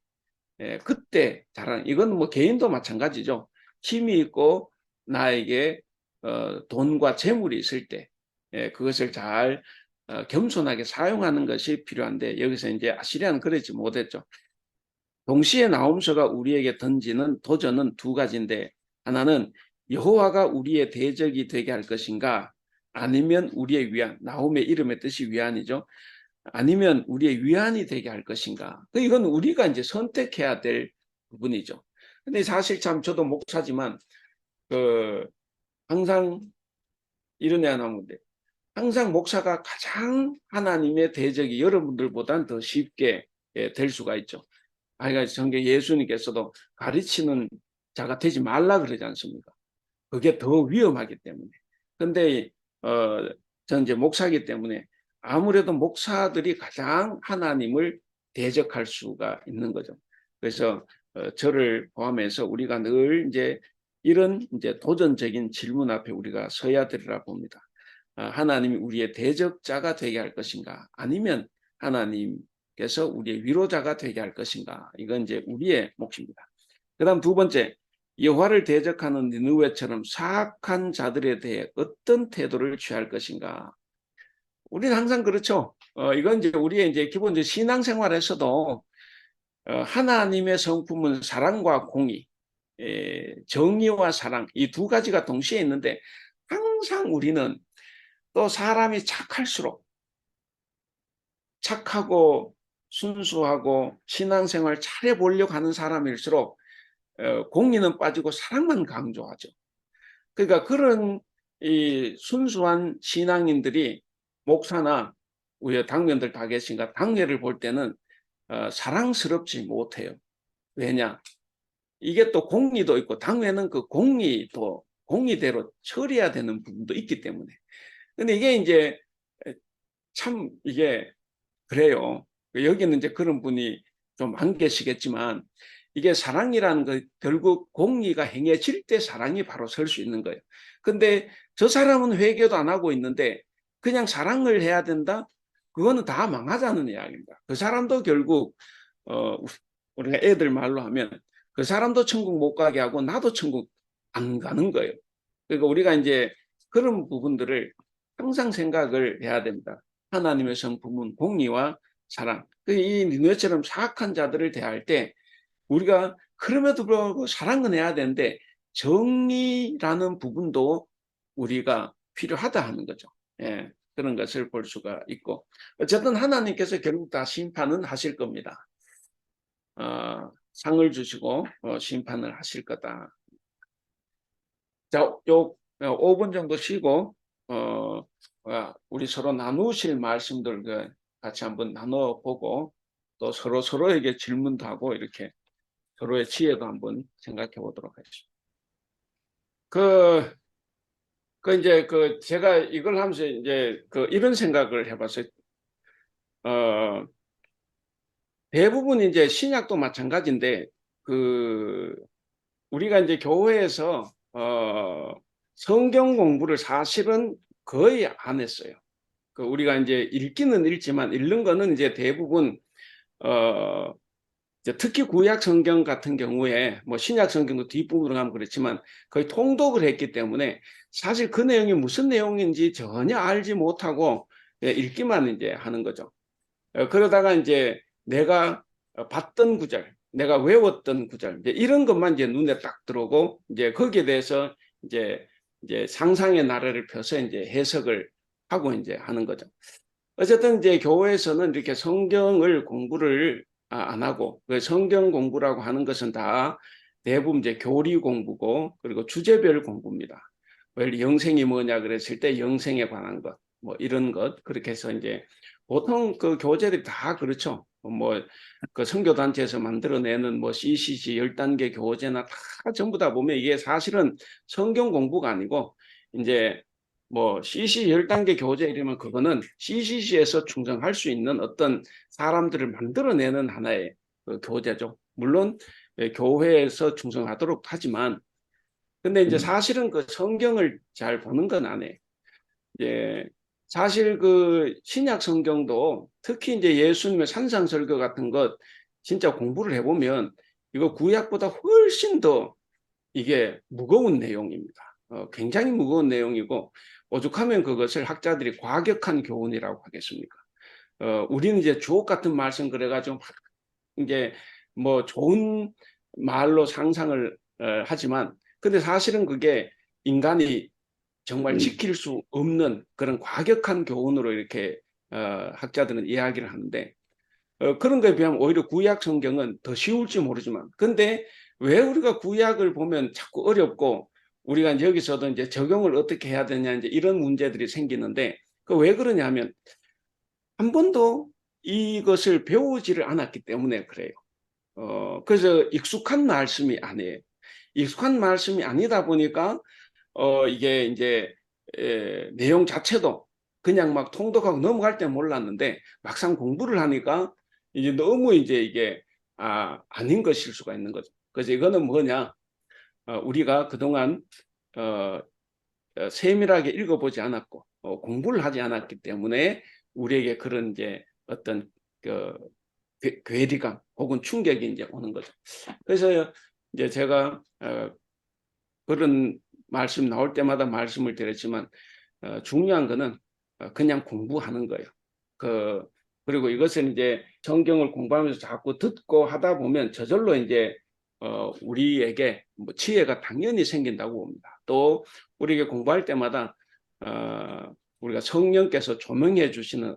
A: 그때 잘하는, 이건 뭐 개인도 마찬가지죠. 힘이 있고 나에게 돈과 재물이 있을 때 그것을 잘 겸손하게 사용하는 것이 필요한데, 여기서 이제 아시리아는 그러지 못했죠. 동시에 나홈서가 우리에게 던지는 도전은 두 가지인데, 하나는 여호와가 우리의 대적이 되게 할 것인가, 아니면 우리의 위안, 나홈의 이름의 뜻이 위안이죠. 아니면 우리의 위안이 되게 할 것인가. 이건 우리가 이제 선택해야 될 부분이죠. 근데 사실 참 저도 목사지만 항상 이런 애가 나오는데, 항상 목사가 가장 하나님의 대적이 여러분들보다는 더 쉽게 될 수가 있죠. 그러니까 성경 예수님께서도 가르치는 자가 되지 말라 그러지 않습니까? 그게 더 위험하기 때문에. 근데 저는 이제 목사이기 때문에 아무래도 목사들이 가장 하나님을 대적할 수가 있는 거죠. 그래서 저를 포함해서 우리가 늘 이제 이런 이제 도전적인 질문 앞에 우리가 서야 되리라 봅니다. 하나님이 우리의 대적자가 되게 할 것인가, 아니면 하나님께서 우리의 위로자가 되게 할 것인가. 이건 이제 우리의 몫입니다. 그다음 두 번째, 여호와를 대적하는 니느웨처럼 사악한 자들에 대해 어떤 태도를 취할 것인가. 우리는 항상 그렇죠. 이건 이제 우리의 이제 기본적인 신앙생활에서도 하나님의 성품은 사랑과 공의, 정의와 사랑, 이 두 가지가 동시에 있는데, 항상 우리는 또 사람이 착할수록, 착하고 순수하고 신앙생활 잘해보려고 하는 사람일수록 공의는 빠지고 사랑만 강조하죠. 그러니까 그런 이 순수한 신앙인들이 목사나 우리 당면들 다 계신가 당회를 볼 때는 사랑스럽지 못해요. 왜냐? 이게 또 공의도 있고 당회는 그 공의도 공의대로 처리해야 되는 부분도 있기 때문에. 근데 이게 이제 참 이게 그래요. 여기는 이제 그런 분이 좀 안 계시겠지만 이게 사랑이라는 거 결국 공의가 행해질 때 사랑이 바로 설 수 있는 거예요. 근데 저 사람은 회개도 안 하고 있는데 그냥 사랑을 해야 된다? 그거는 다 망하자는 이야기입니다. 그 사람도 결국 우리가 애들 말로 하면 그 사람도 천국 못 가게 하고 나도 천국 안 가는 거예요. 그러니까 우리가 이제 그런 부분들을 항상 생각을 해야 됩니다. 하나님의 성품은 공의와 사랑. 이 니누에처럼 사악한 자들을 대할 때 우리가 그럼에도 불구하고 사랑은 해야 되는데 정의라는 부분도 우리가 필요하다 하는 거죠. 예, 그런 것을 볼 수가 있고 어쨌든 하나님께서 결국 다 심판은 하실 겁니다. 상을 주시고 심판을 하실 거다. 자, 요 5분 정도 쉬고 우리 서로 나누실 말씀들 같이 한번 나눠 보고 또 서로에게 질문도 하고 이렇게 서로의 지혜도 한번 생각해 보도록 하겠습니다. 이제 제가 이걸 하면서 이제 이런 생각을 해봤어요. 대부분 이제 신약도 마찬가지인데 우리가 이제 교회에서 성경 공부를 사실은 거의 안 했어요. 우리가 이제 읽기는 읽지만 읽는 거는 이제 대부분 이제 특히 구약 성경 같은 경우에 뭐 신약 성경도 뒷부분으로 가면 그렇지만 거의 통독을 했기 때문에 사실 그 내용이 무슨 내용인지 전혀 알지 못하고 읽기만 이제 하는 거죠. 그러다가 이제 내가 봤던 구절, 내가 외웠던 구절, 이제 이런 것만 이제 눈에 딱 들어오고 이제 거기에 대해서 이제 상상의 나래를 펴서 이제 해석을 하고 이제 하는 거죠. 어쨌든 이제 교회에서는 이렇게 성경을 공부를 안 하고 성경 공부라고 하는 것은 다 대부분 이제 교리 공부고 그리고 주제별 공부입니다. 영생이 뭐냐 그랬을 때 영생에 관한 것, 뭐 이런 것 그렇게 해서 이제 보통 그 교재들이 다 그렇죠. 뭐 그 선교단체에서 만들어내는 뭐 CCC 10단계 교재나 다 전부 다 보면 이게 사실은 성경 공부가 아니고 이제 뭐 CC 10단계 교재 이러면 그거는 CCC에서 충성할 수 있는 어떤 사람들을 만들어내는 하나의 교재죠. 물론 교회에서 충성하도록 하지만 근데 이제 사실은 그 성경을 잘 보는 건 아니에요. 사실 그 신약 성경도 특히 이제 예수님의 산상설교 같은 것 진짜 공부를 해보면 이거 구약보다 훨씬 더 이게 무거운 내용입니다. 굉장히 무거운 내용이고 오죽하면 그것을 학자들이 과격한 교훈이라고 하겠습니까? 우리는 이제 주옥 같은 말씀 그래가지고 이제 뭐 좋은 말로 상상을 하지만 근데 사실은 그게 인간이 정말 지킬 수 없는 그런 과격한 교훈으로 이렇게 학자들은 이야기를 하는데 그런 거에 비하면 오히려 구약 성경은 더 쉬울지 모르지만 근데 왜 우리가 구약을 보면 자꾸 어렵고 우리가 여기서도 이제 적용을 어떻게 해야 되냐 이제 이런 문제들이 생기는데 왜 그러냐면 한 번도 이것을 배우지를 않았기 때문에 그래요. 그래서 익숙한 말씀이 아니에요. 익숙한 말씀이 아니다 보니까 이게 이제 내용 자체도 그냥 막 통독하고 넘어갈 때 몰랐는데 막상 공부를 하니까 이제 너무 이제 이게 아닌 것일 수가 있는 거죠. 그래서 이거는 뭐냐? 우리가 그동안 세밀하게 읽어보지 않았고 공부를 하지 않았기 때문에 우리에게 그런 이제 어떤 괴리감 혹은 충격이 이제 오는 거죠. 그래서 이제 제가 그런 말씀 나올 때마다 말씀을 드렸지만 중요한 거는 그냥 공부하는 거예요. 그리고 이것은 이제 성경을 공부하면서 자꾸 듣고 하다 보면 저절로 이제 우리에게 뭐 지혜가 당연히 생긴다고 봅니다. 또 우리에게 공부할 때마다 우리가 성령께서 조명해 주시는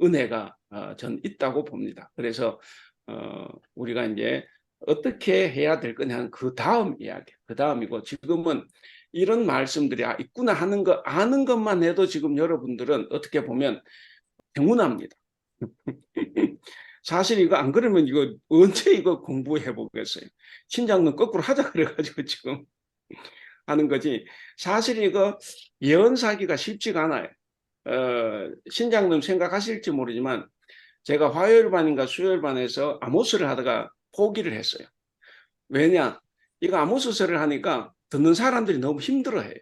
A: 은혜가 전 있다고 봅니다. 그래서 우리가 이제 어떻게 해야 될 거냐는 그 다음 이야기, 그 다음이고 지금은 이런 말씀들이 있구나 하는 거 아는 것만 해도 지금 여러분들은 어떻게 보면 평온합니다. 사실 이거 안 그러면 이거 언제 이거 공부해 보겠어요. 신장은 거꾸로 하자 그래가지고 지금 하는 거지. 사실 이거 예언사기가 쉽지가 않아요. 신장님 생각하실지 모르지만 제가 화요일반인가 수요일반에서 아모스를 하다가 포기를 했어요. 왜냐? 이거 아모스서를 하니까 듣는 사람들이 너무 힘들어해요.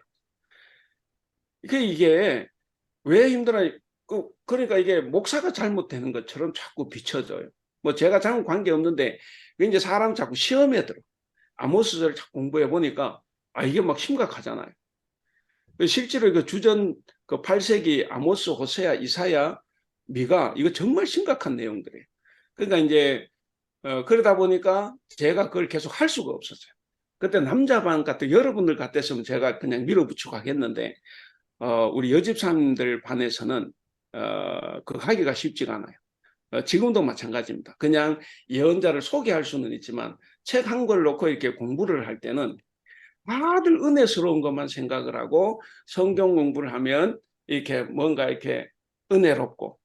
A: 이게 왜 힘들어요? 그러니까 이게 목사가 잘못되는 것처럼 자꾸 비춰져요. 뭐 제가 잘못 관계없는데 이제 사람 자꾸 시험에 들어. 아모스서를 자꾸 공부해 보니까 이게 막 심각하잖아요. 실제로 그 주전 그 8세기 아모스, 호세아, 이사야, 미가 이거 정말 심각한 내용들이에요. 그러니까 이제 그러다 보니까 제가 그걸 계속 할 수가 없었어요. 그때 남자반 같은 여러분들 같았으면 제가 그냥 밀어붙이고 하겠는데 우리 여집사님들 반에서는 그 하기가 쉽지가 않아요. 지금도 마찬가지입니다. 그냥 예언자를 소개할 수는 있지만 책 한 권 놓고 이렇게 공부를 할 때는 다들 은혜스러운 것만 생각을 하고 성경 공부를 하면 이렇게 뭔가 이렇게 은혜롭고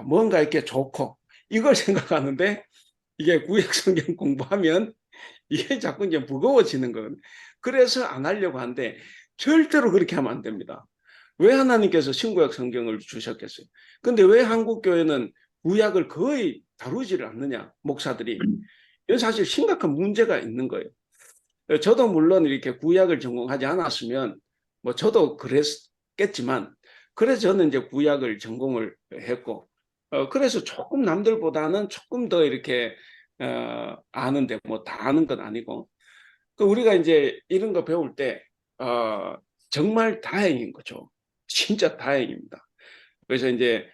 A: 뭔가 이렇게 좋고 이걸 생각하는데 이게 구약 성경 공부하면 이게 자꾸 이제 무거워지는 거거든요. 그래서 안 하려고 하는데 절대로 그렇게 하면 안 됩니다. 왜 하나님께서 신구약 성경을 주셨겠어요? 근데 왜 한국 교회는 구약을 거의 다루지를 않느냐, 목사들이. 이건 사실 심각한 문제가 있는 거예요. 저도 물론 이렇게 구약을 전공하지 않았으면 뭐 저도 그랬겠지만 그래서 저는 이제 구약을 전공을 했고 그래서 조금 남들보다는 조금 더 이렇게 아는데 뭐 다 아는 건 아니고 우리가 이제 이런 거 배울 때 정말 다행인 거죠. 진짜 다행입니다. 그래서 이제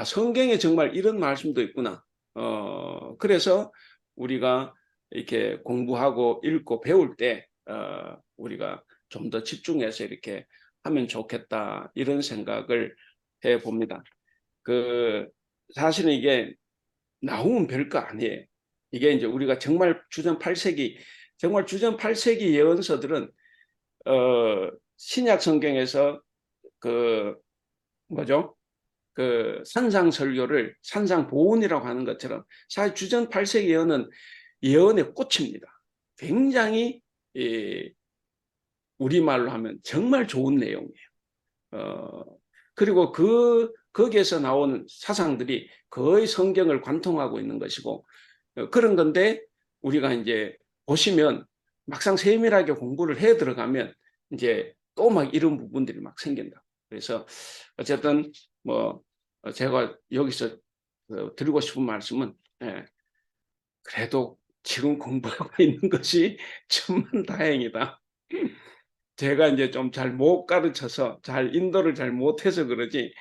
A: 성경에 정말 이런 말씀도 있구나. 그래서 우리가 이렇게 공부하고 읽고 배울 때 우리가 좀 더 집중해서 이렇게 하면 좋겠다 이런 생각을 해 봅니다. 사실은 이게 나오면 별거 아니에요. 이게 이제 우리가 정말 주전 8세기 정말 주전 8세기 예언서들은 신약 성경에서 그 뭐죠? 그 산상설교를 산상보훈이라고 하는 것처럼 사실 주전 8세기 예언은 예언의 꽃입니다. 굉장히 우리말로 하면 정말 좋은 내용이에요. 그리고 거기에서 나오는 사상들이 거의 성경을 관통하고 있는 것이고 그런 건데 우리가 이제 보시면 막상 세밀하게 공부를 해 들어가면 이제 또 막 이런 부분들이 막 생긴다. 그래서 어쨌든 뭐 제가 여기서 드리고 싶은 말씀은 그래도 지금 공부하고 있는 것이 천만 다행이다. 제가 이제 좀 잘 못 가르쳐서 잘 인도를 잘 못해서 그러지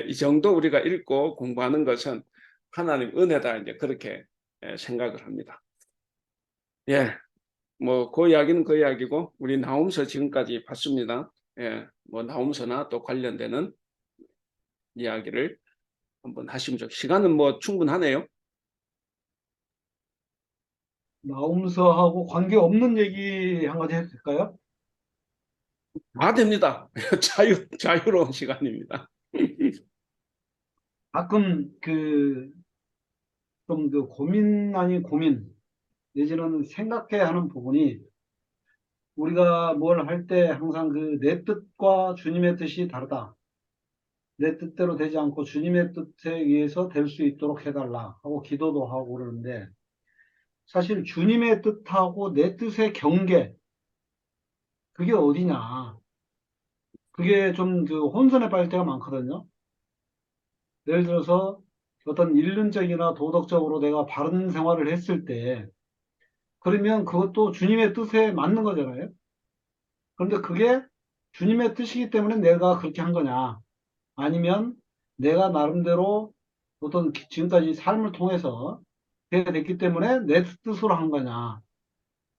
A: 이 정도 우리가 읽고 공부하는 것은 하나님 은혜다 이제 그렇게 생각을 합니다. 예, 뭐 그 이야기는 그 이야기고 우리 나홈서 지금까지 봤습니다. 예, 뭐 나홈서나 또 관련되는 이야기를 한번 하시면 좋겠습니다. 시간은 뭐 충분하네요.
C: 나홈서하고 관계없는 얘기 한 가지 해도 될까요?
A: 다 됩니다. 자유로운 시간입니다.
C: 가끔 좀 고민 아닌 고민 내지는 생각해야 하는 부분이 우리가 뭘 할 때 항상 내 뜻과 주님의 뜻이 다르다. 내 뜻대로 되지 않고 주님의 뜻에 의해서 될 수 있도록 해달라 하고 기도도 하고 그러는데 사실 주님의 뜻하고 내 뜻의 경계 그게 어디냐. 그게 좀 혼선에 빠질 때가 많거든요. 예를 들어서 어떤 인륜적이나 도덕적으로 내가 바른 생활을 했을 때 그러면 그것도 주님의 뜻에 맞는 거잖아요. 그런데 그게 주님의 뜻이기 때문에 내가 그렇게 한 거냐 아니면 내가 나름대로 어떤 지금까지 삶을 통해서 그렇게 됐기 때문에 내 뜻으로 한 거냐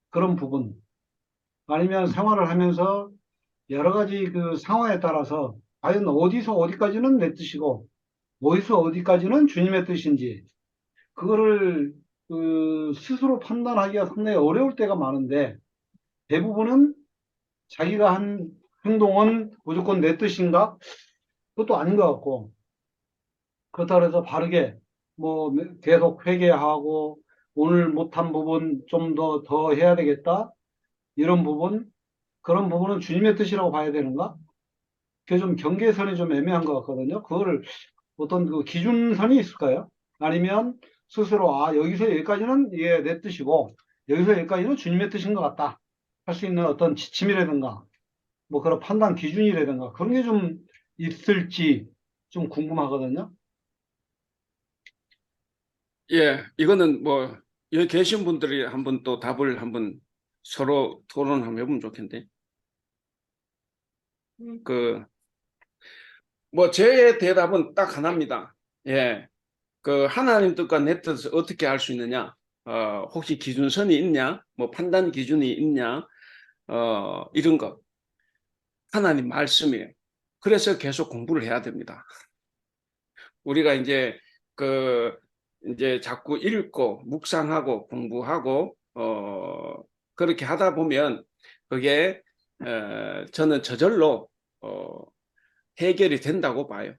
C: 그런 부분 아니면 생활을 하면서 여러 가지 상황에 따라서 과연 어디서 어디까지는 내 뜻이고, 어디서 어디까지는 주님의 뜻인지, 그거를 스스로 판단하기가 상당히 어려울 때가 많은데, 대부분은 자기가 한 행동은 무조건 내 뜻인가? 그것도 아닌 것 같고, 그렇다고 해서 바르게 뭐 계속 회개하고, 오늘 못한 부분 좀 더 해야 되겠다. 이런 부분, 그런 부분은 주님의 뜻이라고 봐야 되는가? 그게 좀 경계선이 좀 애매한 것 같거든요. 그거를 어떤 그 기준선이 있을까요? 아니면 스스로, 아, 여기서 여기까지는 이게 내 뜻이고, 여기서 여기까지는 주님의 뜻인 것 같다. 할 수 있는 어떤 지침이라든가, 뭐 그런 판단 기준이라든가, 그런 게 좀 있을지 좀 궁금하거든요.
A: 예, 이거는 뭐 여기 계신 분들이 한번 또 답을 한번 서로 토론 한번 해보면 좋겠는데. 그 뭐 제 대답은 딱 하나입니다. 예, 그 하나님 뜻과 내 뜻을 어떻게 알 수 있느냐? 혹시 기준선이 있냐? 뭐 판단 기준이 있냐? 이런 것. 하나님 말씀이에요. 그래서 계속 공부를 해야 됩니다. 우리가 그 이제 자꾸 읽고 묵상하고 공부하고 그렇게 하다 보면 그게 저는 저절로 해결이 된다고 봐요.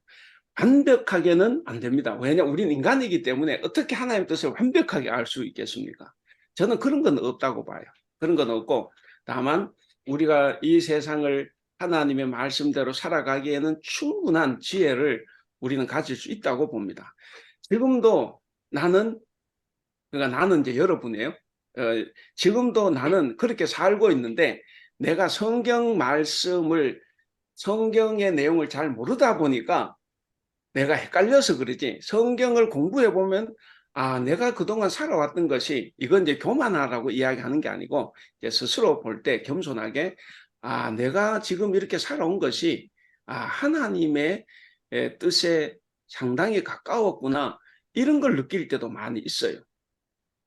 A: 완벽하게는 안 됩니다. 왜냐, 우리는 인간이기 때문에 어떻게 하나님의 뜻을 완벽하게 알 수 있겠습니까? 저는 그런 건 없다고 봐요. 그런 건 없고, 다만 우리가 이 세상을 하나님의 말씀대로 살아가기에는 충분한 지혜를 우리는 가질 수 있다고 봅니다. 지금도 나는, 그러니까 나는 이제 여러분이에요. 지금도 나는 그렇게 살고 있는데, 내가 성경의 내용을 잘 모르다 보니까 내가 헷갈려서 그러지. 성경을 공부해 보면, 아, 내가 그동안 살아왔던 것이, 이건 이제 교만하라고 이야기하는 게 아니고, 이제 스스로 볼 때 겸손하게, 아, 내가 지금 이렇게 살아온 것이, 아, 하나님의 뜻에 상당히 가까웠구나. 이런 걸 느낄 때도 많이 있어요.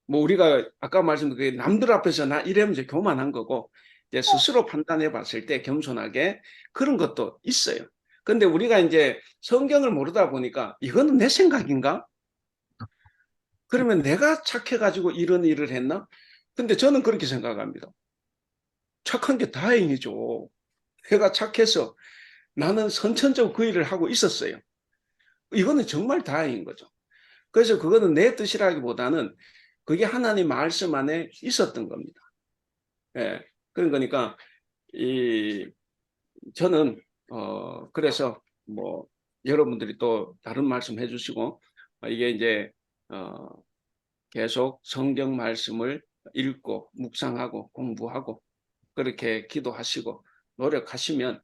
A: 뭐 우리가 아까 말씀드린 남들 앞에서 나 이러면 이제 교만한 거고, 이제 스스로 판단해 봤을 때 겸손하게 그런 것도 있어요. 근데 우리가 이제 성경을 모르다 보니까 이거는 내 생각인가? 그러면 내가 착해가지고 이런 일을 했나? 근데 저는 그렇게 생각합니다. 착한 게 다행이죠. 내가 착해서 나는 선천적으로 그 일을 하고 있었어요. 이거는 정말 다행인 거죠. 그래서 그거는 내 뜻이라기보다는 그게 하나님 말씀 안에 있었던 겁니다. 예. 그러니까 저는 그래서 뭐 여러분들이 또 다른 말씀 해주시고 이게 이제 어, 계속 성경 말씀을 읽고 묵상하고 공부하고 그렇게 기도하시고 노력하시면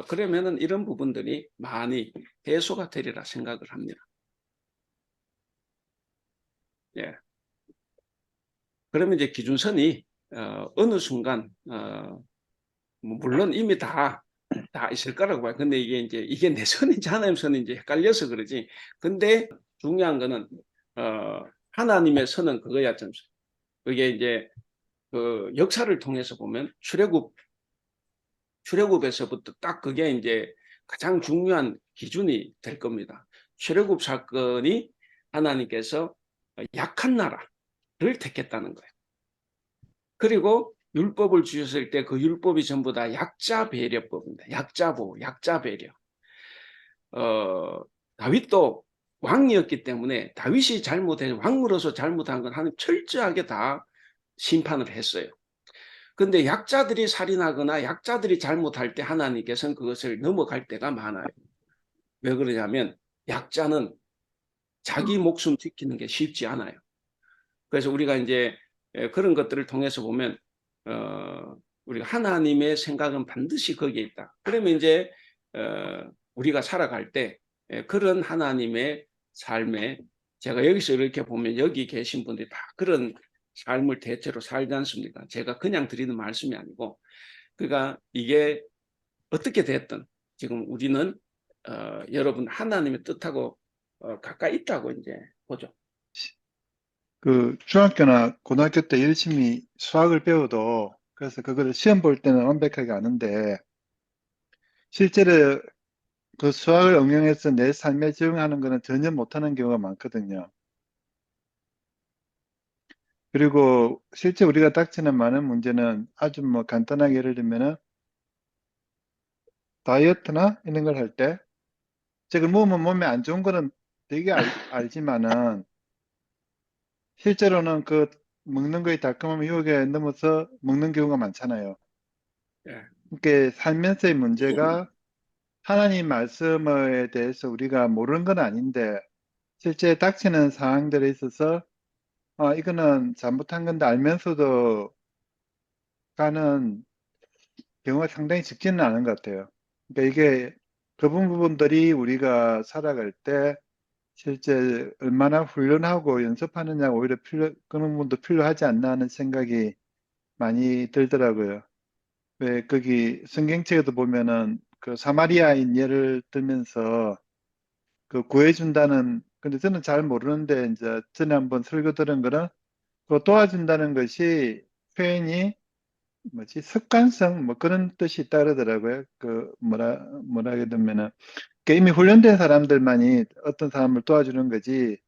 A: 그러면은 이런 부분들이 많이 해소가 되리라 생각을 합니다. 예. 그러면 이제 기준선이 어느 순간 뭐 물론 이미 다 있을 거라고 봐요. 근데 이게 내 선인지 하나님 선인지 헷갈려서 그러지. 근데 중요한 거는 하나님의 선은 그거야. 그게 이제 그 역사를 통해서 보면 출애굽에서부터 딱 그게 이제 가장 중요한 기준이 될 겁니다. 출애굽 사건이 하나님께서 약한 나라를 택했다는 거예요. 그리고 율법을 주셨을 때 그 율법이 전부 다 약자 배려법입니다. 약자 보호, 약자 배려. 다윗도 왕이었기 때문에 다윗이 잘못해서 왕으로서 잘못한 건 하나님 철저하게 다 심판을 했어요. 근데 약자들이 살인하거나 약자들이 잘못할 때 하나님께서는 그것을 넘어갈 때가 많아요. 왜 그러냐면 약자는 자기 목숨 지키는 게 쉽지 않아요. 그래서 우리가 이제 그런 것들을 통해서 보면 우리가 하나님의 생각은 반드시 거기에 있다. 그러면 이제 우리가 살아갈 때 그런 하나님의 삶에 제가 여기서 이렇게 보면 여기 계신 분들이 다 그런 삶을 대체로 살지 않습니까? 제가 그냥 드리는 말씀이 아니고 그러니까 이게 어떻게 됐든 지금 우리는 여러분 하나님의 뜻하고 가까이 있다고 이제 보죠.
E: 그 중학교나 고등학교 때 열심히 수학을 배워도 그래서 그거를 시험 볼 때는 완벽하게 아는데 실제로 그 수학을 응용해서 내 삶에 적용하는 거는 전혀 못하는 경우가 많거든요. 그리고 실제 우리가 닥치는 많은 문제는 아주 뭐 간단하게 예를 들면은 다이어트나 이런 걸 할 때, 저걸 먹으면 몸에 안 좋은 거는 되게 알지만은 실제로는 그 먹는 거에 달콤한 유혹에 넘어서 먹는 경우가 많잖아요.
A: 예.
E: 그러니까 살면서의 문제가 하나님 말씀에 대해서 우리가 모르는 건 아닌데 실제 닥치는 상황들에 있어서 이거는 잘못한 건데 알면서도 가는 경우가 상당히 적지는 않은 것 같아요. 그러니까 이게 그 부분들이 우리가 살아갈 때 실제 얼마나 훈련하고 연습하느냐 오히려 그런 부분도 필요하지 않나 하는 생각이 많이 들더라고요. 왜 거기 성경책에도 보면은 그 사마리아인 예를 들면서 그 구해준다는, 근데 저는 잘 모르는데 이제 전에 한번 설교 들은 거는 그 도와준다는 것이 표현이 뭐지 습관성 뭐 그런 뜻이 있다 그러더라고요. 그 뭐라 하게 되면은 그 이미 훈련된 사람들만이 어떤 사람을 도와주는 거지,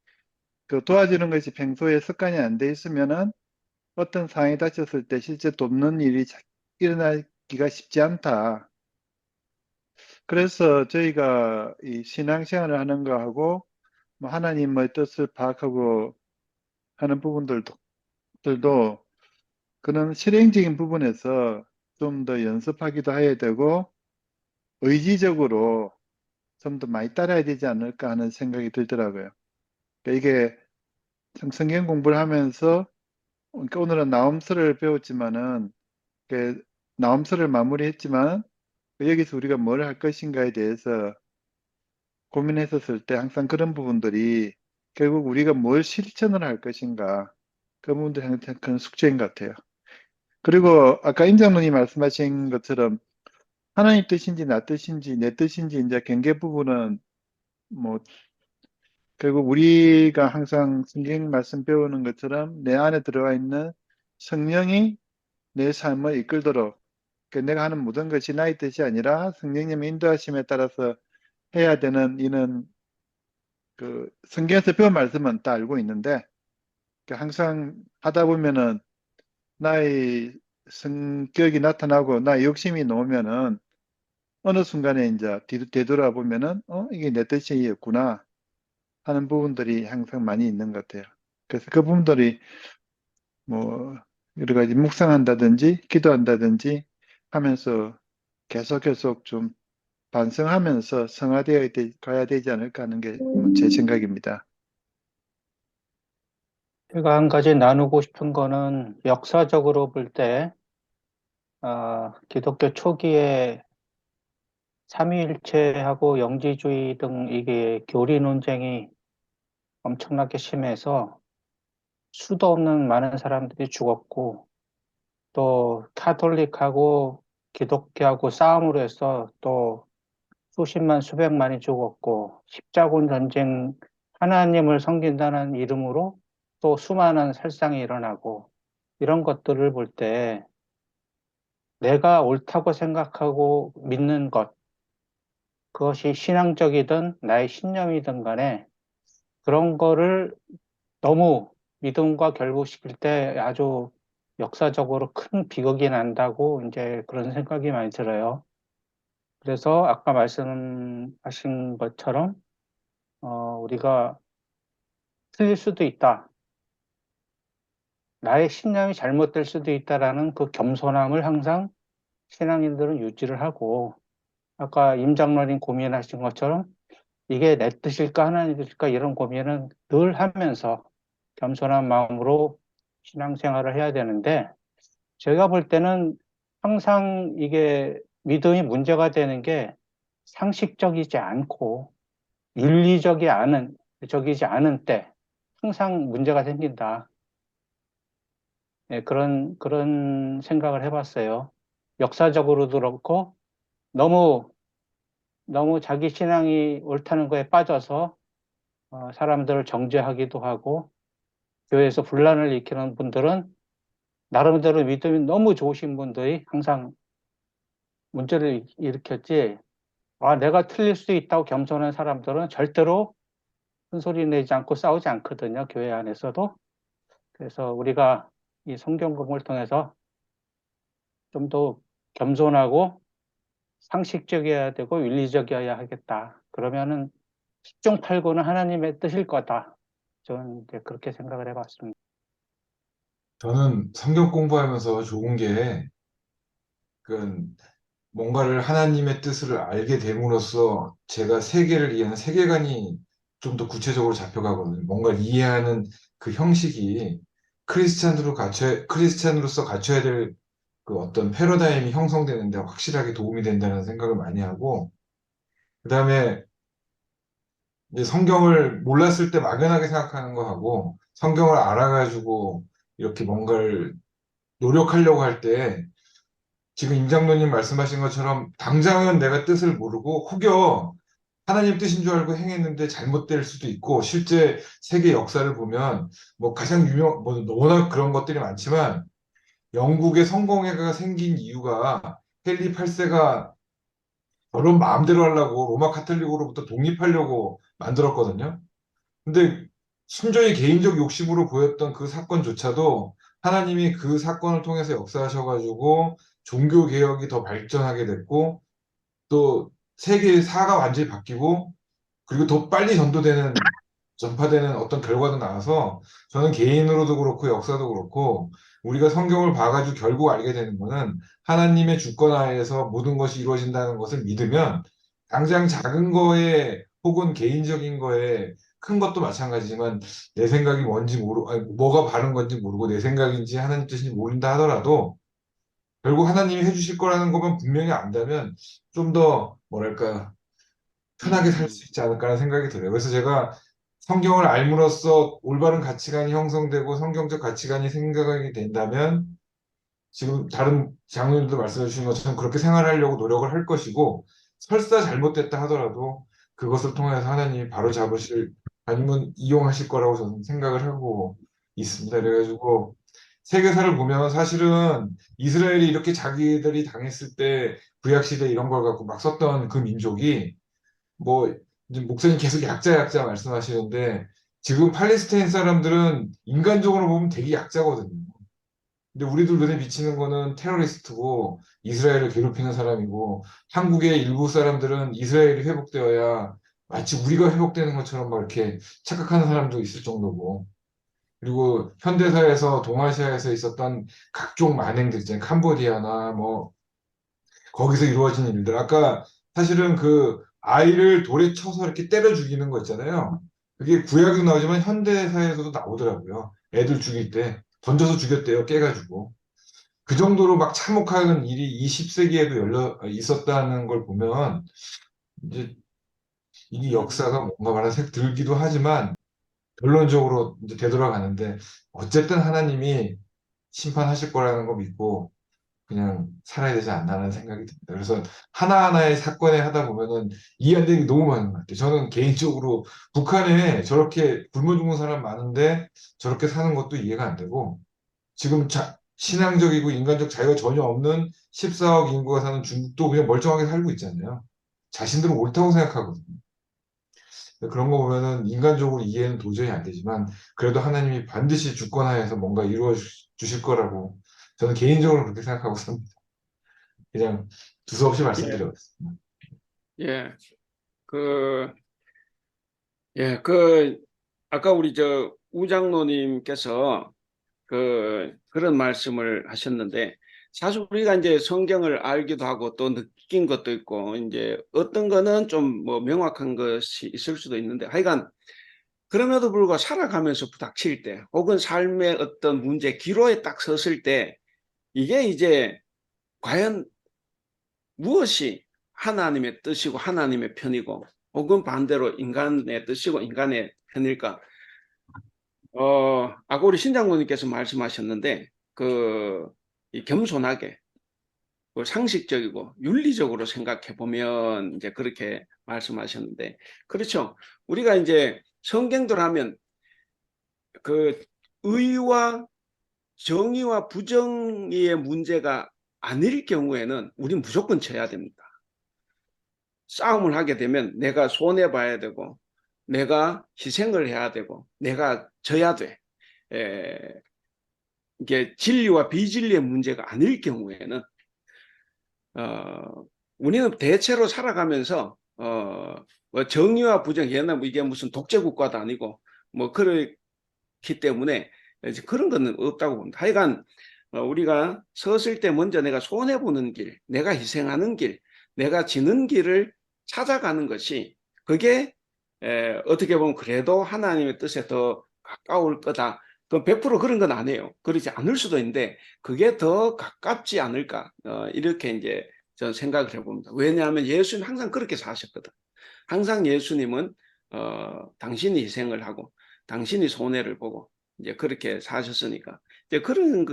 E: 그 도와주는 것이 평소에 습관이 안 돼 있으면은 어떤 상황이 닥쳤을 때 실제 돕는 일이 일어나기가 쉽지 않다. 그래서 저희가 이 신앙생활을 하는 거하고 뭐 하나님의 뜻을 파악하고 하는 부분들도 그런 실행적인 부분에서 좀 더 연습하기도 해야 되고 의지적으로 좀 더 많이 따라야 되지 않을까 하는 생각이 들더라고요. 그러니까 이게 참 성경 공부를 하면서, 그러니까 오늘은 나홈스를 배웠지만은 그 나홈스를 마무리했지만 여기서 우리가 뭘 할 것인가에 대해서 고민했었을 때 항상 그런 부분들이 결국 우리가 뭘 실천을 할 것인가, 그 부분들이 항상 큰 숙제인 것 같아요. 그리고 아까 임장로님 말씀하신 것처럼 하나님 뜻인지 나 뜻인지 내 뜻인지 이제 경계 부분은 뭐 결국 우리가 항상 성경 말씀 배우는 것처럼 내 안에 들어가 있는 성령이 내 삶을 이끌도록, 그러니까 내가 하는 모든 것이 나의 뜻이 아니라 성령님의 인도하심에 따라서 해야 되는 이는 그 성경에서 배운 말씀은 다 알고 있는데 그러니까 항상 하다 보면은 나의 성격이 나타나고 나의 욕심이 나오면은 어느 순간에 이제 되돌아보면은 이게 내 뜻이었구나 하는 부분들이 항상 많이 있는 것 같아요. 그래서 그 부분들이 뭐 여러 가지 묵상한다든지 기도한다든지 하면서 계속 좀 반성하면서 성화되어 가야 되지 않을까 하는 게 제 생각입니다.
D: 제가 한 가지 나누고 싶은 거는 역사적으로 볼 때, 기독교 초기에 삼위일체하고 영지주의 등 이게 교리 논쟁이 엄청나게 심해서 수도 없는 많은 사람들이 죽었고, 또 카톨릭하고 기독교하고 싸움으로 해서 또 수십만, 수백만이 죽었고, 십자군 전쟁, 하나님을 섬긴다는 이름으로 또 수많은 살상이 일어나고, 이런 것들을 볼 때 내가 옳다고 생각하고 믿는 것, 그것이 신앙적이든 나의 신념이든 간에 그런 거를 너무 믿음과 결부시킬 때 아주 역사적으로 큰 비극이 난다고 이제 그런 생각이 많이 들어요. 그래서 아까 말씀하신 것처럼 우리가 틀릴 수도 있다. 나의 신념이 잘못될 수도 있다라는 그 겸손함을 항상 신앙인들은 유지를 하고 아까 임 장로님 고민하신 것처럼 이게 내 뜻일까 하나님 뜻일까 이런 고민은 늘 하면서 겸손한 마음으로 신앙생활을 해야 되는데 제가 볼 때는 항상 이게 믿음이 문제가 되는 게 상식적이지 않고 적이지 않은 때 항상 문제가 생긴다. 예, 그런 생각을 해봤어요. 역사적으로도 그렇고 너무, 너무 자기 신앙이 옳다는 거에 빠져서 사람들을 정죄하기도 하고 교회에서 분란을 일으키는 분들은 나름대로 믿음이 너무 좋으신 분들이 항상 문제를 일으켰지 내가 틀릴 수 있다고 겸손한 사람들은 절대로 큰 소리 내지 않고 싸우지 않거든요. 교회 안에서도. 그래서 우리가 이 성경 공부를 통해서 좀 더 겸손하고 상식적이어야 되고 윤리적이어야 하겠다. 그러면은 10중 8구는 하나님의 뜻일 거다. 저는 이제 그렇게 생각을 해봤습니다.
F: 저는 성경 공부하면서 좋은 게, 그, 뭔가를 하나님의 뜻을 알게 됨으로써 제가 세계를 이해하는 세계관이 좀 더 구체적으로 잡혀가거든요. 뭔가를 이해하는 그 형식이 크리스찬으로서 갖춰야 될 그 어떤 패러다임이 형성되는데 확실하게 도움이 된다는 생각을 많이 하고, 그다음에 이제 성경을 몰랐을 때 막연하게 생각하는 거하고 성경을 알아가지고 이렇게 뭔가를 노력하려고 할 때 지금 임 장로님 말씀하신 것처럼 당장은 내가 뜻을 모르고 혹여 하나님 뜻인 줄 알고 행했는데 잘못될 수도 있고, 실제 세계 역사를 보면 뭐 가장 뭐 워낙 그런 것들이 많지만 영국의 성공회가 생긴 이유가 헨리 8세가 결혼 마음대로 하려고 로마 카톨릭으로부터 독립하려고 만들었거든요. 근데 순전히 개인적 욕심으로 보였던 그 사건조차도 하나님이 그 사건을 통해서 역사하셔가지고 종교 개혁이 더 발전하게 됐고, 또 세계의 사가 완전히 바뀌고, 그리고 더 빨리 전파되는 어떤 결과도 나와서, 저는 개인으로도 그렇고 역사도 그렇고 우리가 성경을 봐가지고 결국 알게 되는 거는 하나님의 주권하에서 모든 것이 이루어진다는 것을 믿으면 당장 작은 거에 혹은 개인적인 거에, 큰 것도 마찬가지지만 내 생각이 뭔지 모르고, 아니, 뭐가 바른 건지 모르고 내 생각인지 하나님 뜻인지 모른다 하더라도 결국 하나님이 해주실 거라는 것만 분명히 안다면 좀 더 뭐랄까 편하게 살 수 있지 않을까라는 생각이 들어요. 그래서 제가 성경을 알므로써 올바른 가치관이 형성되고 성경적 가치관이 생각하게 된다면 지금 다른 장로님도 말씀해 주신 것처럼 그렇게 생활하려고 노력을 할 것이고, 설사 잘못됐다 하더라도 그것을 통해서 하나님이 바로 잡으실, 아니면 이용하실 거라고 저는 생각을 하고 있습니다. 그래가지고 세계사를 보면 사실은 이스라엘이 이렇게 자기들이 당했을 때 구약시대 이런 걸 갖고 막 썼던 그 민족이, 뭐 이제 목사님 계속 약자 말씀하시는데 지금 팔레스타인 사람들은 인간적으로 보면 되게 약자거든요. 근데 우리들 눈에 비치는 거는 테러리스트고 이스라엘을 괴롭히는 사람이고, 한국의 일부 사람들은 이스라엘이 회복되어야 마치 우리가 회복되는 것처럼 막 이렇게 착각하는 사람도 있을 정도고, 그리고 현대사에서 동아시아에서 있었던 각종 만행들 있잖아요. 캄보디아나 뭐 거기서 이루어진 일들. 아까 사실은 그 아이를 돌에 쳐서 이렇게 때려 죽이는 거 있잖아요. 그게 구약에도 나오지만 현대사에서도 나오더라고요. 애들 죽일 때 던져서 죽였대요. 깨가지고. 그 정도로 막 참혹한 일이 20세기에도 있었다는 걸 보면 이제 이 역사가 뭔가 말하는 색 들기도 하지만 결론적으로 이제 되돌아가는데, 어쨌든 하나님이 심판하실 거라는 거 믿고 그냥 살아야 되지 않나라는 생각이 듭니다. 그래서 하나하나의 사건에 하다 보면은 이해 안 되는 게 너무 많은 것 같아요. 저는 개인적으로 북한에 저렇게 굶어 죽는 사람 많은데 저렇게 사는 것도 이해가 안 되고, 지금 신앙적이고 인간적 자유가 전혀 없는 14억 인구가 사는 중국도 그냥 멀쩡하게 살고 있잖아요. 자신들은 옳다고 생각하거든요. 그런 거 보면은 인간적으로 이해는 도저히 안 되지만 그래도 하나님이 반드시 주권하에서 뭔가 이루어 주실 거라고 저는 개인적으로 그렇게 생각하고 삽니다. 그냥 두서없이
A: 예,
F: 말씀드려봤습니다.
A: 예, 그, 그, 아까 우리 저 우장로님께서 그런 말씀을 하셨는데, 사실 우리가 이제 성경을 알기도 하고 또 느낀 것도 있고, 이제 어떤 거는 좀 뭐 명확한 것이 있을 수도 있는데, 하여간 그럼에도 불구하고 살아가면서 부닥칠 때, 혹은 삶의 어떤 문제, 기로에 딱 섰을 때, 이게 이제 과연 무엇이 하나님의 뜻이고 하나님의 편이고, 혹은 반대로 인간의 뜻이고 인간의 편일까? 아까 우리 신장로님께서 말씀하셨는데, 이 겸손하게, 상식적이고 윤리적으로 생각해 보면 이제 그렇게 말씀하셨는데, 그렇죠. 우리가 이제 성경들 하면 그 의와 정의와 부정의의 문제가 아닐 경우에는 우리는 무조건 져야 됩니다. 싸움을 하게 되면 내가 손해 봐야 되고 내가 희생을 해야 되고 내가 져야 돼. 에, 이게 진리와 비진리의 문제가 아닐 경우에는 우리는 대체로 살아가면서 뭐 정의와 부정, 옛날 뭐 이게 무슨 독재 국가도 아니고 뭐 그렇기 때문에 이제 그런 거는 없다고 봅니다. 하여간 우리가 섰을 때 먼저 내가 손해 보는 길, 내가 희생하는 길, 내가 지는 길을 찾아가는 것이 그게 어떻게 보면 그래도 하나님의 뜻에 더 가까울 거다. 그 100% 그런 건 아니에요. 그렇지 않을 수도 있는데 그게 더 가깝지 않을까 이렇게 이제 저는 생각을 해봅니다. 왜냐하면 예수님 항상 그렇게 사셨거든. 항상 예수님은 당신이 희생을 하고 당신이 손해를 보고 이제 그렇게 사셨으니까 이제 그런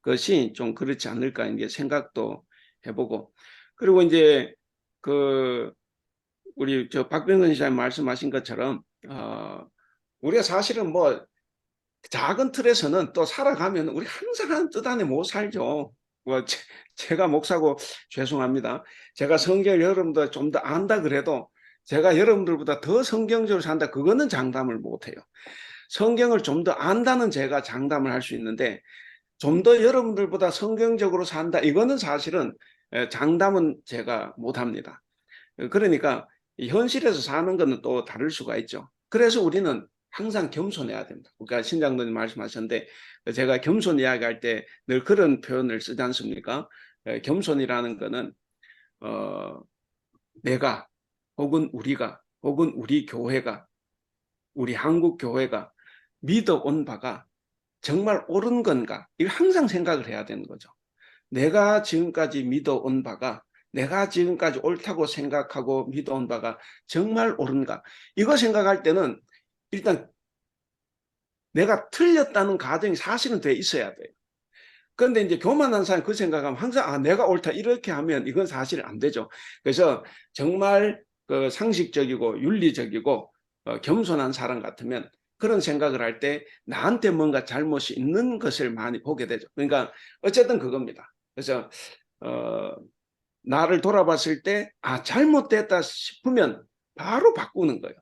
A: 것이 좀 그렇지 않을까 이제 생각도 해보고 그리고 이제 그 우리 저 박병근 시장님 말씀하신 것처럼 우리가 사실은 뭐 작은 틀에서는 또 살아가면 우리 항상 한 뜻 안에 못 살죠. 뭐 제가 목사고 죄송합니다. 제가 성경을 여러분들 좀 더 안다 그래도 제가 여러분들보다 더 성경적으로 산다 그거는 장담을 못해요. 성경을 좀 더 안다는 제가 장담을 할 수 있는데 좀 더 여러분들보다 성경적으로 산다 이거는 사실은 장담은 제가 못합니다. 그러니까 현실에서 사는 거는 또 다를 수가 있죠. 그래서 우리는 항상 겸손해야 됩니다. 그러니까 신장로님 말씀하셨는데 제가 겸손 이야기할 때 늘 그런 표현을 쓰지 않습니까? 겸손이라는 거는 내가 혹은 우리가 혹은 우리 교회가 우리 한국 교회가 믿어온 바가 정말 옳은 건가? 이걸 항상 생각을 해야 되는 거죠. 내가 지금까지 믿어온 바가 내가 지금까지 옳다고 생각하고 믿어온 바가 정말 옳은가? 이거 생각할 때는 일단 내가 틀렸다는 가정이 사실은 돼 있어야 돼요. 그런데 이제 교만한 사람이 그 생각하면 항상 내가 옳다 이렇게 하면 이건 사실 안 되죠. 그래서 정말 그 상식적이고 윤리적이고 겸손한 사람 같으면 그런 생각을 할 때 나한테 뭔가 잘못이 있는 것을 많이 보게 되죠. 그러니까 어쨌든 그겁니다. 그래서 나를 돌아봤을 때 잘못됐다 싶으면 바로 바꾸는 거예요.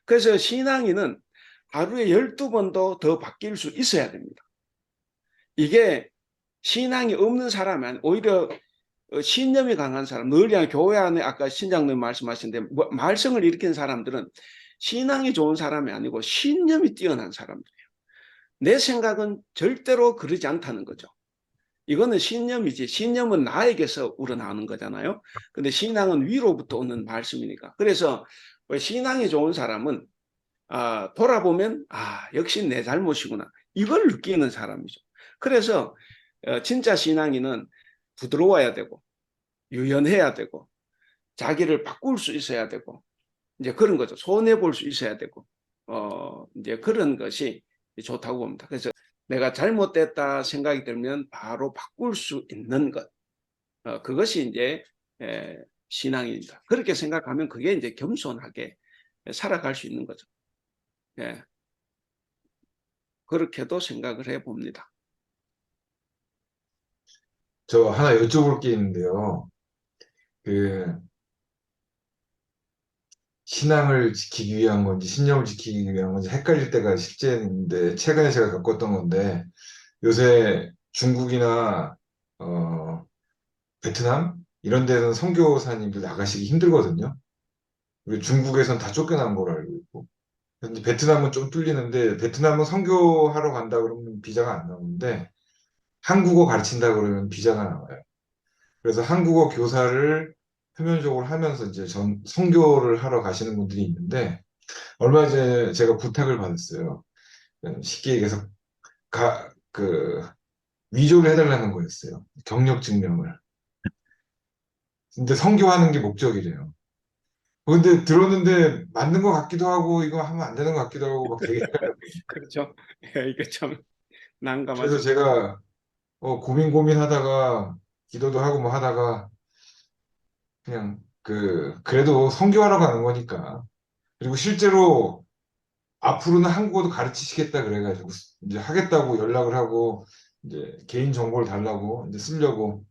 A: 그래서 신앙인은 하루에 12번도 더 바뀔 수 있어야 됩니다. 이게 신앙이 없는 사람은 오히려 신념이 강한 사람, 늘 그냥 교회 안에 아까 신장님 말씀하신데 말썽을 일으킨 사람들은 신앙이 좋은 사람이 아니고 신념이 뛰어난 사람들이에요. 내 생각은 절대로 그러지 않다는 거죠. 이거는 신념이지. 신념은 나에게서 우러나오는 거잖아요. 근데 신앙은 위로부터 오는 말씀이니까. 그래서 신앙이 좋은 사람은 돌아보면 역시 내 잘못이구나. 이걸 느끼는 사람이죠. 그래서 진짜 신앙인은 부드러워야 되고 유연해야 되고 자기를 바꿀 수 있어야 되고 이제 그런 거죠. 손해 볼 수 있어야 되고 이제 그런 것이 좋다고 봅니다. 그래서 내가 잘못됐다 생각이 들면 바로 바꿀 수 있는 것. 그것이 이제 신앙입니다. 그렇게 생각하면 그게 이제 겸손하게 살아갈 수 있는 거죠. 예. 그렇게도 생각을 해 봅니다.
F: 저 하나 여쭤볼 게 있는데요. 그 신앙을 지키기 위한 건지 신념을 지키기 위한 건지 헷갈릴 때가 실제 있는데 최근에 제가 겪었던 건데 요새 중국이나 베트남 이런 데는 선교사님들 나가시기 힘들거든요. 그리고 중국에선 다 쫓겨난 걸로 알고 있고. 근데 베트남은 좀 뚫리는데 베트남은 선교하러 간다 그러면 비자가 안 나오는데 한국어 가르친다 그러면 비자가 나와요. 그래서 한국어 교사를 표면적으로 하면서 이제 선교를 하러 가시는 분들이 있는데 얼마 전에 제가 부탁을 받았어요. 쉽게 얘기해서 위조를 해달라는 거였어요. 경력 증명을. 근데 선교하는 게 목적이래요. 근데 들었는데 맞는 것 같기도 하고 이거 하면 안 되는 것 같기도 하고 막 되게
A: 그렇죠. 이게 참
F: 그래서
A: 난감하죠.
F: 제가 고민하다가 기도도 하고 뭐 하다가 그냥 그래도 선교하러 가는 거니까 그리고 실제로 앞으로는 한국어도 가르치시겠다 그래가지고 이제 하겠다고 연락을 하고 이제 개인 정보를 달라고 이제 쓰려고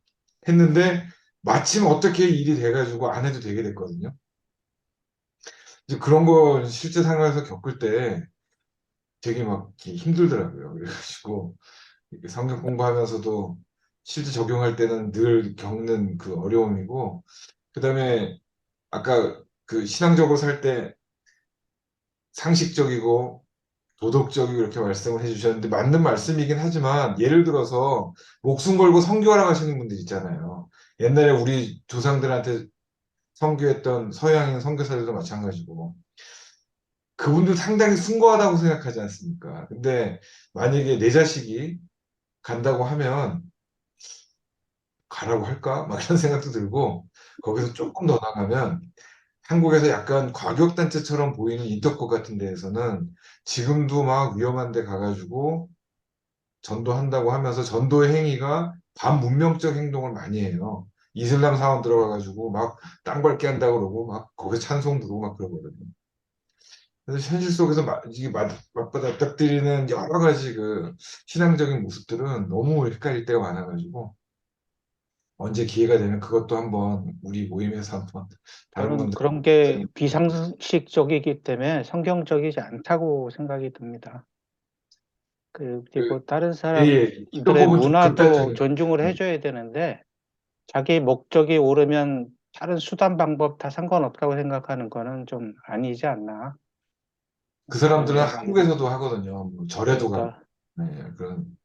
F: 했는데 마침 어떻게 일이 돼가지고 안 해도 되게 됐거든요. 이제 그런 거 실제 생활에서 겪을 때 되게 막 이렇게 힘들더라고요. 그래가지고 이렇게 성경 공부하면서도 실제 적용할 때는 늘 겪는 그 어려움이고, 그다음에 아까 그 신앙적으로 살 때 상식적이고 도덕적이고 이렇게 말씀을 해주셨는데 맞는 말씀이긴 하지만, 예를 들어서 목숨 걸고 선교하러 가시는 분들 있잖아요. 옛날에 우리 조상들한테 선교했던 서양인 선교사들도 마찬가지고, 그분들 상당히 숭고하다고 생각하지 않습니까? 근데 만약에 내 자식이 간다고 하면 가라고 할까? 막 이런 생각도 들고, 거기서 조금 더 나가면 한국에서 약간 과격단체처럼 보이는 인터컷 같은 데에서는 지금도 막 위험한 데 가가지고 전도한다고 하면서 전도의 행위가 반문명적 행동을 많이 해요. 이슬람 사원 들어가가지고 막 땅 밟게 한다고 그러고 막 거기서 찬송 부르고 막 그러거든요. 그래서 현실 속에서 이게 맞닥뜨리는 여러 가지 그 신앙적인 모습들은 너무 헷갈릴 때가 많아가지고, 언제 기회가 되면 그것도 한번 우리 모임에서 한번 다른
D: 저는
F: 분들.
D: 그런 게 비상식적이기 때문에 성경적이지 않다고 생각이 듭니다.
F: 그,
D: 그리고 다른
F: 예, 예.
D: 사람들의
F: 이쪽법은 좀
D: 문화도
F: 극단적인.
D: 존중을
F: 네.
D: 해줘야 되는데 자기 목적이 옳으면 다른 수단 방법 다 상관없다고 생각하는 거는 좀 아니지 않나
F: 그
D: 그런
F: 사람들은
D: 생각이
F: 한국에서도 하거든요. 뭐 절에도 가고.
D: 그러니까
F: 네, 그런.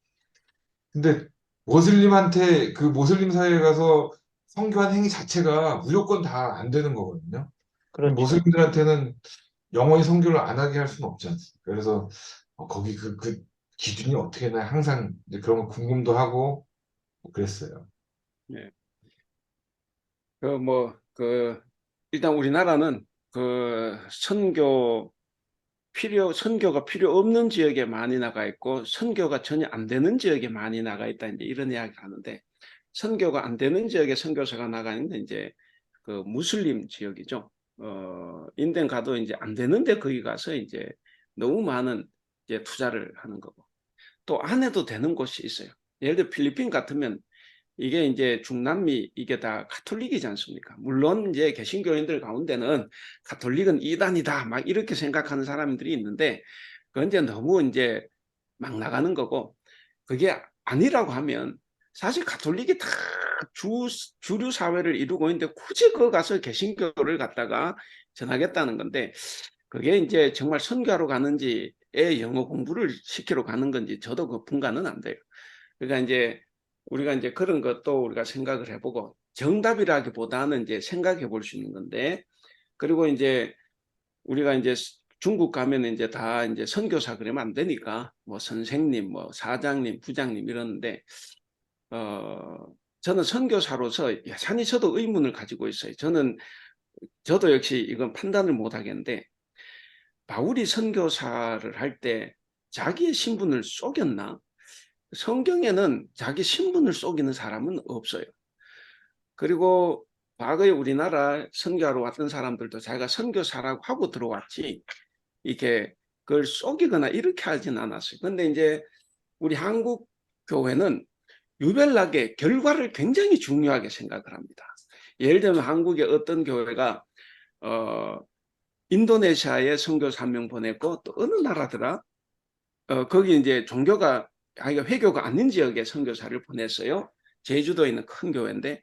F: 근데 모슬림한테 그 모슬림 사회에 가서 성교한 행위 자체가 무조건 다 안 되는 거거든요.
D: 그렇죠.
F: 모슬림들한테는 영원히 성교를 안 하게 할 수는 없지 않습니까? 그래서 거기 그 기준이 어떻게 나 항상 이제 그런 거 궁금도 하고 뭐 그랬어요.
A: 예. 그 일단 우리나라는 그 선교가 필요 없는 지역에 많이 나가 있고, 선교가 전혀 안 되는 지역에 많이 나가 있다. 이제 이런 이야기를 하는데, 선교가 안 되는 지역에 선교사가 나가 있는데, 이제 그 무슬림 지역이죠. 인덴 가도 이제 안 되는데 거기 가서 이제 너무 많은 이제 투자를 하는 거고, 또 안 해도 되는 곳이 있어요. 예를 들어 필리핀 같으면 이게 이제 중남미 이게 다 가톨릭이지 않습니까? 물론 이제 개신교인들 가운데는 가톨릭은 이단이다 막 이렇게 생각하는 사람들이 있는데, 그건 이제 너무 이제 막 나가는 거고, 그게 아니라고 하면 사실 가톨릭이 다 주류 사회를 이루고 있는데 굳이 그 가서 개신교를 갖다가 전하겠다는 건데, 그게 이제 정말 선교하러 가는지 애 영어 공부를 시키러 가는 건지 저도 그 분간은 안 돼요. 그러니까 이제 우리가 이제 그런 것도 우리가 생각을 해보고, 정답이라기보다는 이제 생각해 볼 수 있는 건데, 그리고 이제 우리가 이제 중국 가면 이제 다 이제 선교사 그러면 안 되니까 뭐 선생님, 뭐 사장님, 부장님 이러는데, 어, 저는 선교사로서 여전히 저도 의문을 가지고 있어요. 저도 역시 이건 판단을 못 하겠는데, 바울이 선교사를 할 때 자기의 신분을 속였나? 성경에는 자기 신분을 속이는 사람은 없어요. 그리고 과거에 우리나라 선교하러 왔던 사람들도 자기가 선교사라고 하고 들어왔지, 이렇게 그걸 속이거나 이렇게 하진 않았어요. 근데 이제 우리 한국 교회는 유별나게 결과를 굉장히 중요하게 생각을 합니다. 예를 들면 한국의 어떤 교회가 인도네시아에 선교사 한 명 보냈고, 또 어느 나라더라? 거기 이제 종교가 아이가 회교가 아닌 지역에 선교사를 보냈어요. 제주도에 있는 큰 교회인데,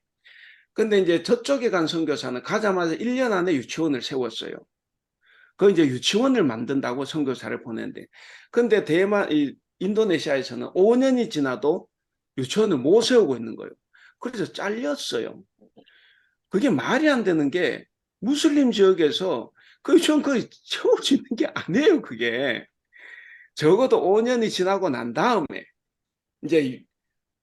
A: 근데 이제 저쪽에 간 선교사는 가자마자 1년 안에 유치원을 세웠어요. 그 이제 유치원을 만든다고 선교사를 보냈는데, 근데 인도네시아에서는 5년이 지나도 유치원을 못 세우고 있는 거예요. 그래서 잘렸어요. 그게 말이 안 되는 게, 무슬림 지역에서 그 유치원 거의 세워지는 게 아니에요, 그게. 적어도 5년이 지나고 난 다음에 이제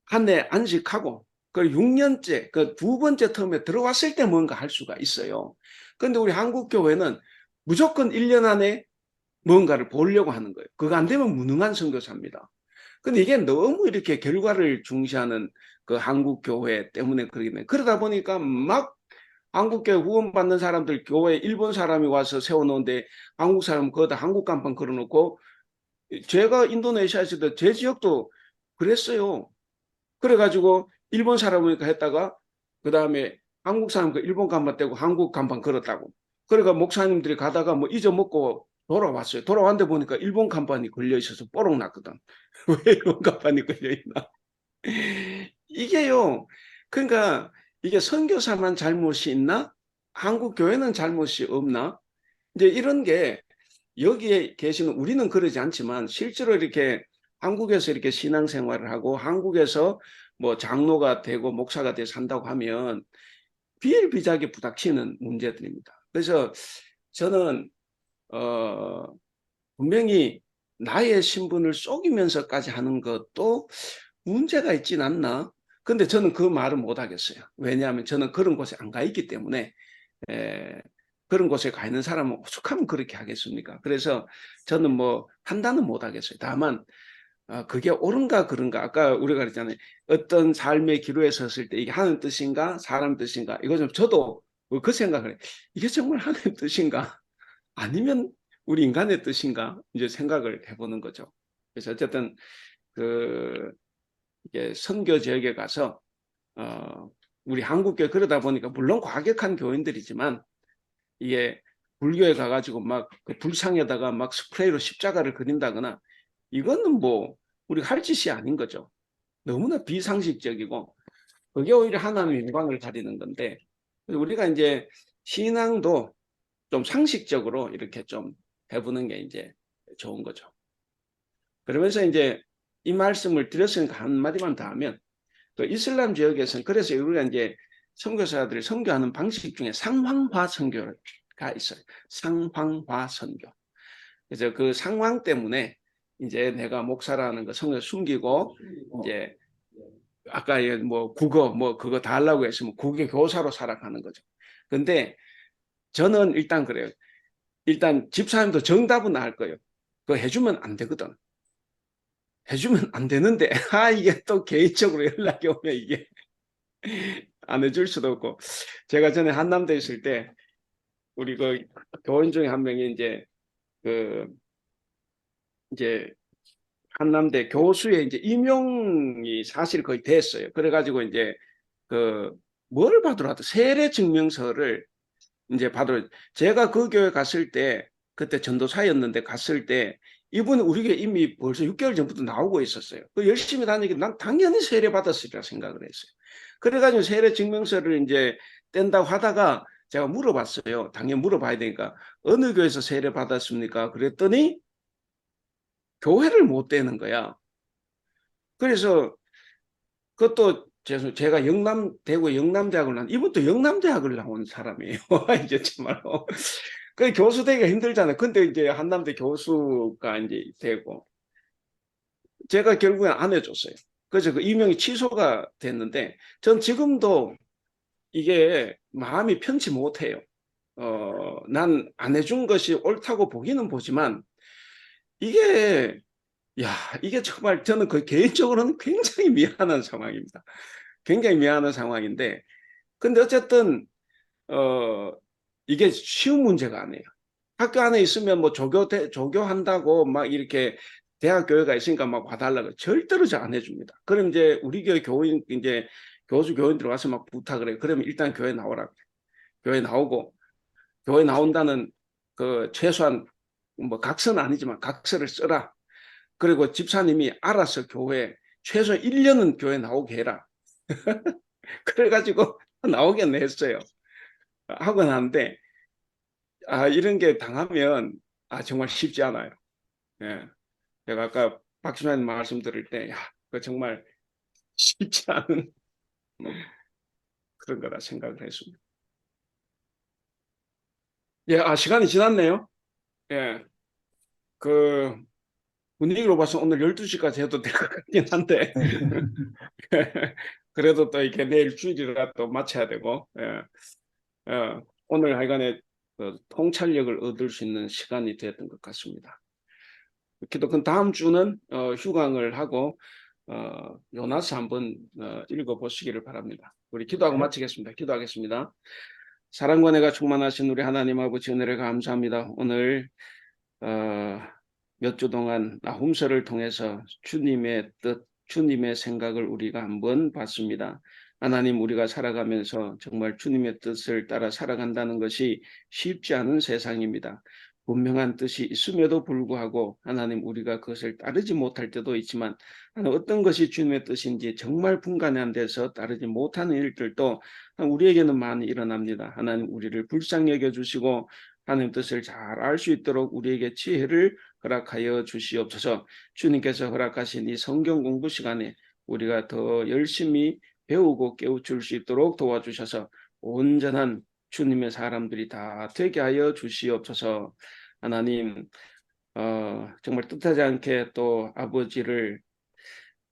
A: 한 해 안식하고, 그 6년째 그 두 번째 텀에 들어왔을 때 뭔가 할 수가 있어요. 그런데 우리 한국 교회는 무조건 1년 안에 뭔가를 보려고 하는 거예요. 그거 안 되면 무능한 선교사입니다. 근데 이게 너무 이렇게 결과를 중시하는 그 한국 교회 때문에 그러겠네. 그러다 보니까 막 한국 교회 후원 받는 사람들 교회 일본 사람이 와서 세워놓은데, 한국 사람은 거기다 한국 간판 걸어놓고, 제가 인도네시아에서도 제 지역도 그랬어요. 그래가지고 일본 사람이니까 했다가 그 다음에 한국 사람 그 일본 간판 떼고 한국 간판 걸었다고. 그러니까 목사님들이 가다가 뭐 잊어먹고 돌아왔어요. 돌아왔는데 보니까 일본 간판이 걸려 있어서 뽀록 났거든. 왜 일본 간판이 걸려 있나? 이게요. 그러니까 이게 선교사만 잘못이 있나? 한국 교회는 잘못이 없나? 이제 이런 게 여기에 계시는 우리는 그러지 않지만 실제로 이렇게 한국에서 이렇게 신앙생활을 하고 한국에서 뭐 장로가 되고 목사가 돼서 산다고 하면 비일비재하게 부닥치는 문제들입니다. 그래서 저는 분명히 나의 신분을 속이면서까지 하는 것도 문제가 있진 않나? 근데 저는 그 말을 못 하겠어요. 왜냐하면 저는 그런 곳에 안 가 있기 때문에 그런 곳에 가 있는 사람은 오죽하면 그렇게 하겠습니까? 그래서 저는 뭐 판단은 못 하겠어요. 다만 그게 옳은가 그른가 아까 우리가 그랬잖아요. 어떤 삶의 기로에 섰을 때 이게 하나님 뜻인가 사람 뜻인가 이거 좀 저도 그 생각을 해요. 이게 정말 하나님 뜻인가 아니면 우리 인간의 뜻인가 이제 생각을 해보는 거죠. 그래서 어쨌든 그 이게 선교 지역에 가서 우리 한국교회 그러다 보니까 물론 과격한 교인들이지만 이게 불교에 가가지고 막 그 불상에다가 막 스프레이로 십자가를 그린다거나 이거는 뭐 우리가 할 짓이 아닌 거죠. 너무나 비상식적이고 그게 오히려 하나님의 영광을 가리는 건데 우리가 이제 신앙도 좀 상식적으로 이렇게 좀 해보는 게 이제 좋은 거죠. 그러면서 이제 이 말씀을 드렸으니까 한마디만 더 하면 또 이슬람 지역에서는 그래서 우리가 이제 선교사들이 선교하는 방식 중에 상황화 선교가 있어요. 상황화 선교. 그래서 그 상황 때문에 이제 내가 목사라는 거 성을 숨기고 이제 아까 뭐 국어 뭐 그거 다 하려고 했으면 국어 교사로 살아가는 거죠. 근데 저는 일단 그래요. 일단 집사님도 정답은 알 거예요. 그거 해주면 안 되거든. 해주면 안 되는데 이게 또 개인적으로 연락이 오면 이게 안 해줄 수도 없고 제가 전에 한남대에 있을 때 우리 그 교인 중에 한 명이 그 이제 한남대 교수의 이제 임용이 사실 거의 됐어요. 그래가지고 이제 그 뭘 받으러 왔다 세례 증명서를 이제 받으러 제가 그 교회 갔을 때 그때 전도사였는데 갔을 때 이분이 우리 교회 이미 벌써 6개월 전부터 나오고 있었어요. 그 열심히 다니기 난 당연히 세례 받았으리라 생각을 했어요. 그래가지고 세례 증명서를 이제 뗀다고 하다가 제가 물어봤어요. 당연히 물어봐야 되니까 어느 교회에서 세례 받았습니까? 그랬더니 교회를 못 떼는 거야. 그래서 그것도 제가 대구 영남대학을 이분도 영남대학을 나온 사람이에요. 이제 정말로. 그 교수 되기가 힘들잖아요. 근데 이제 한남대 교수가 이제 되고 제가 결국엔 안 해줬어요. 그래서 그 임명이 취소가 됐는데 전 지금도 이게 마음이 편치 못해요. 난 안 해준 것이 옳다고 보기는 보지만 이게 야, 이게 정말 저는 그 개인적으로는 굉장히 미안한 상황입니다. 굉장히 미안한 상황인데, 근데 어쨌든, 이게 쉬운 문제가 아니에요. 학교 안에 있으면 뭐 조교한다고 막 이렇게 대학 교회가 있으니까 막 봐달라고 절대로 잘 안 해줍니다. 그럼 이제 우리 교회 교인, 이제 교수 교인들 와서 막 부탁을 해요. 그러면 일단 교회 나오라고. 교회 나오고, 교회 나온다는 그 최소한 뭐 각서는 아니지만 각서를 써라. 그리고 집사님이 알아서 교회 최소 1년은 교회 나오게 해라. 그래가지고 나오긴 했어요. 하고 나는데 이런 게 당하면 정말 쉽지 않아요. 예. 제가 아까 박신환 말씀 들을 때 그 정말 쉽지 않은 그런 거라 생각을 했습니다. 예, 시간이 지났네요. 예. 그 분위기로 봐서 오늘 12시까지 해도 될 것 같긴 한데 그래도 또 이렇게 내일 주일이라 또 마쳐야 되고 오늘 하여간에 그 통찰력을 얻을 수 있는 시간이 되었던 것 같습니다. 기독은 다음 주는 휴강을 하고 요나스 한번 읽어보시기를 바랍니다. 우리 기도하고 마치겠습니다. 기도하겠습니다. 사랑과 은혜가 충만하신 우리 하나님 아버지 은혜를 감사합니다. 오늘 몇 주 동안 나훔서를 통해서 주님의 뜻, 주님의 생각을 우리가 한번 봤습니다. 하나님, 우리가 살아가면서 정말 주님의 뜻을 따라 살아간다는 것이 쉽지 않은 세상입니다. 분명한 뜻이 있음에도 불구하고 하나님, 우리가 그것을 따르지 못할 때도 있지만 어떤 것이 주님의 뜻인지 정말 분간이 안 돼서 따르지 못하는 일들도 우리에게는 많이 일어납니다. 하나님, 우리를 불쌍히 여겨주시고 하나님 뜻을 잘 알 수 있도록 우리에게 지혜를 허락하여 주시옵소서. 주님께서 허락하신 이 성경 공부 시간에 우리가 더 열심히 배우고 깨우칠 수 있도록 도와주셔서 온전한 주님의 사람들이 다 되게 하여 주시옵소서. 하나님, 정말 뜻하지 않게 또 아버지를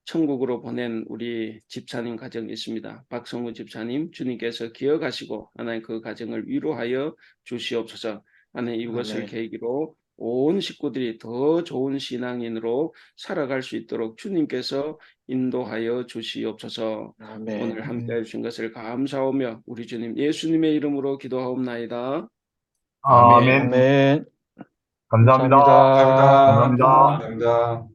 A: 천국으로 보낸 우리 집사님 가정이 있습니다. 박성우 집사님, 주님께서 기억하시고 하나님 그 가정을 위로하여 주시옵소서. 하나님, 이것을
E: 아멘.
A: 계기로 온 식구들이 더 좋은 신앙인으로 살아갈 수 있도록 주님께서 인도하여 주시옵소서.
E: 아멘.
A: 오늘 함께 해주신 것을 감사하며 우리 주님 예수님의 이름으로 기도하옵나이다.
B: 아멘.
D: 아멘.
B: 감사합니다.
D: 감사합니다.
F: 감사합니다.
B: 감사합니다.
F: 감사합니다.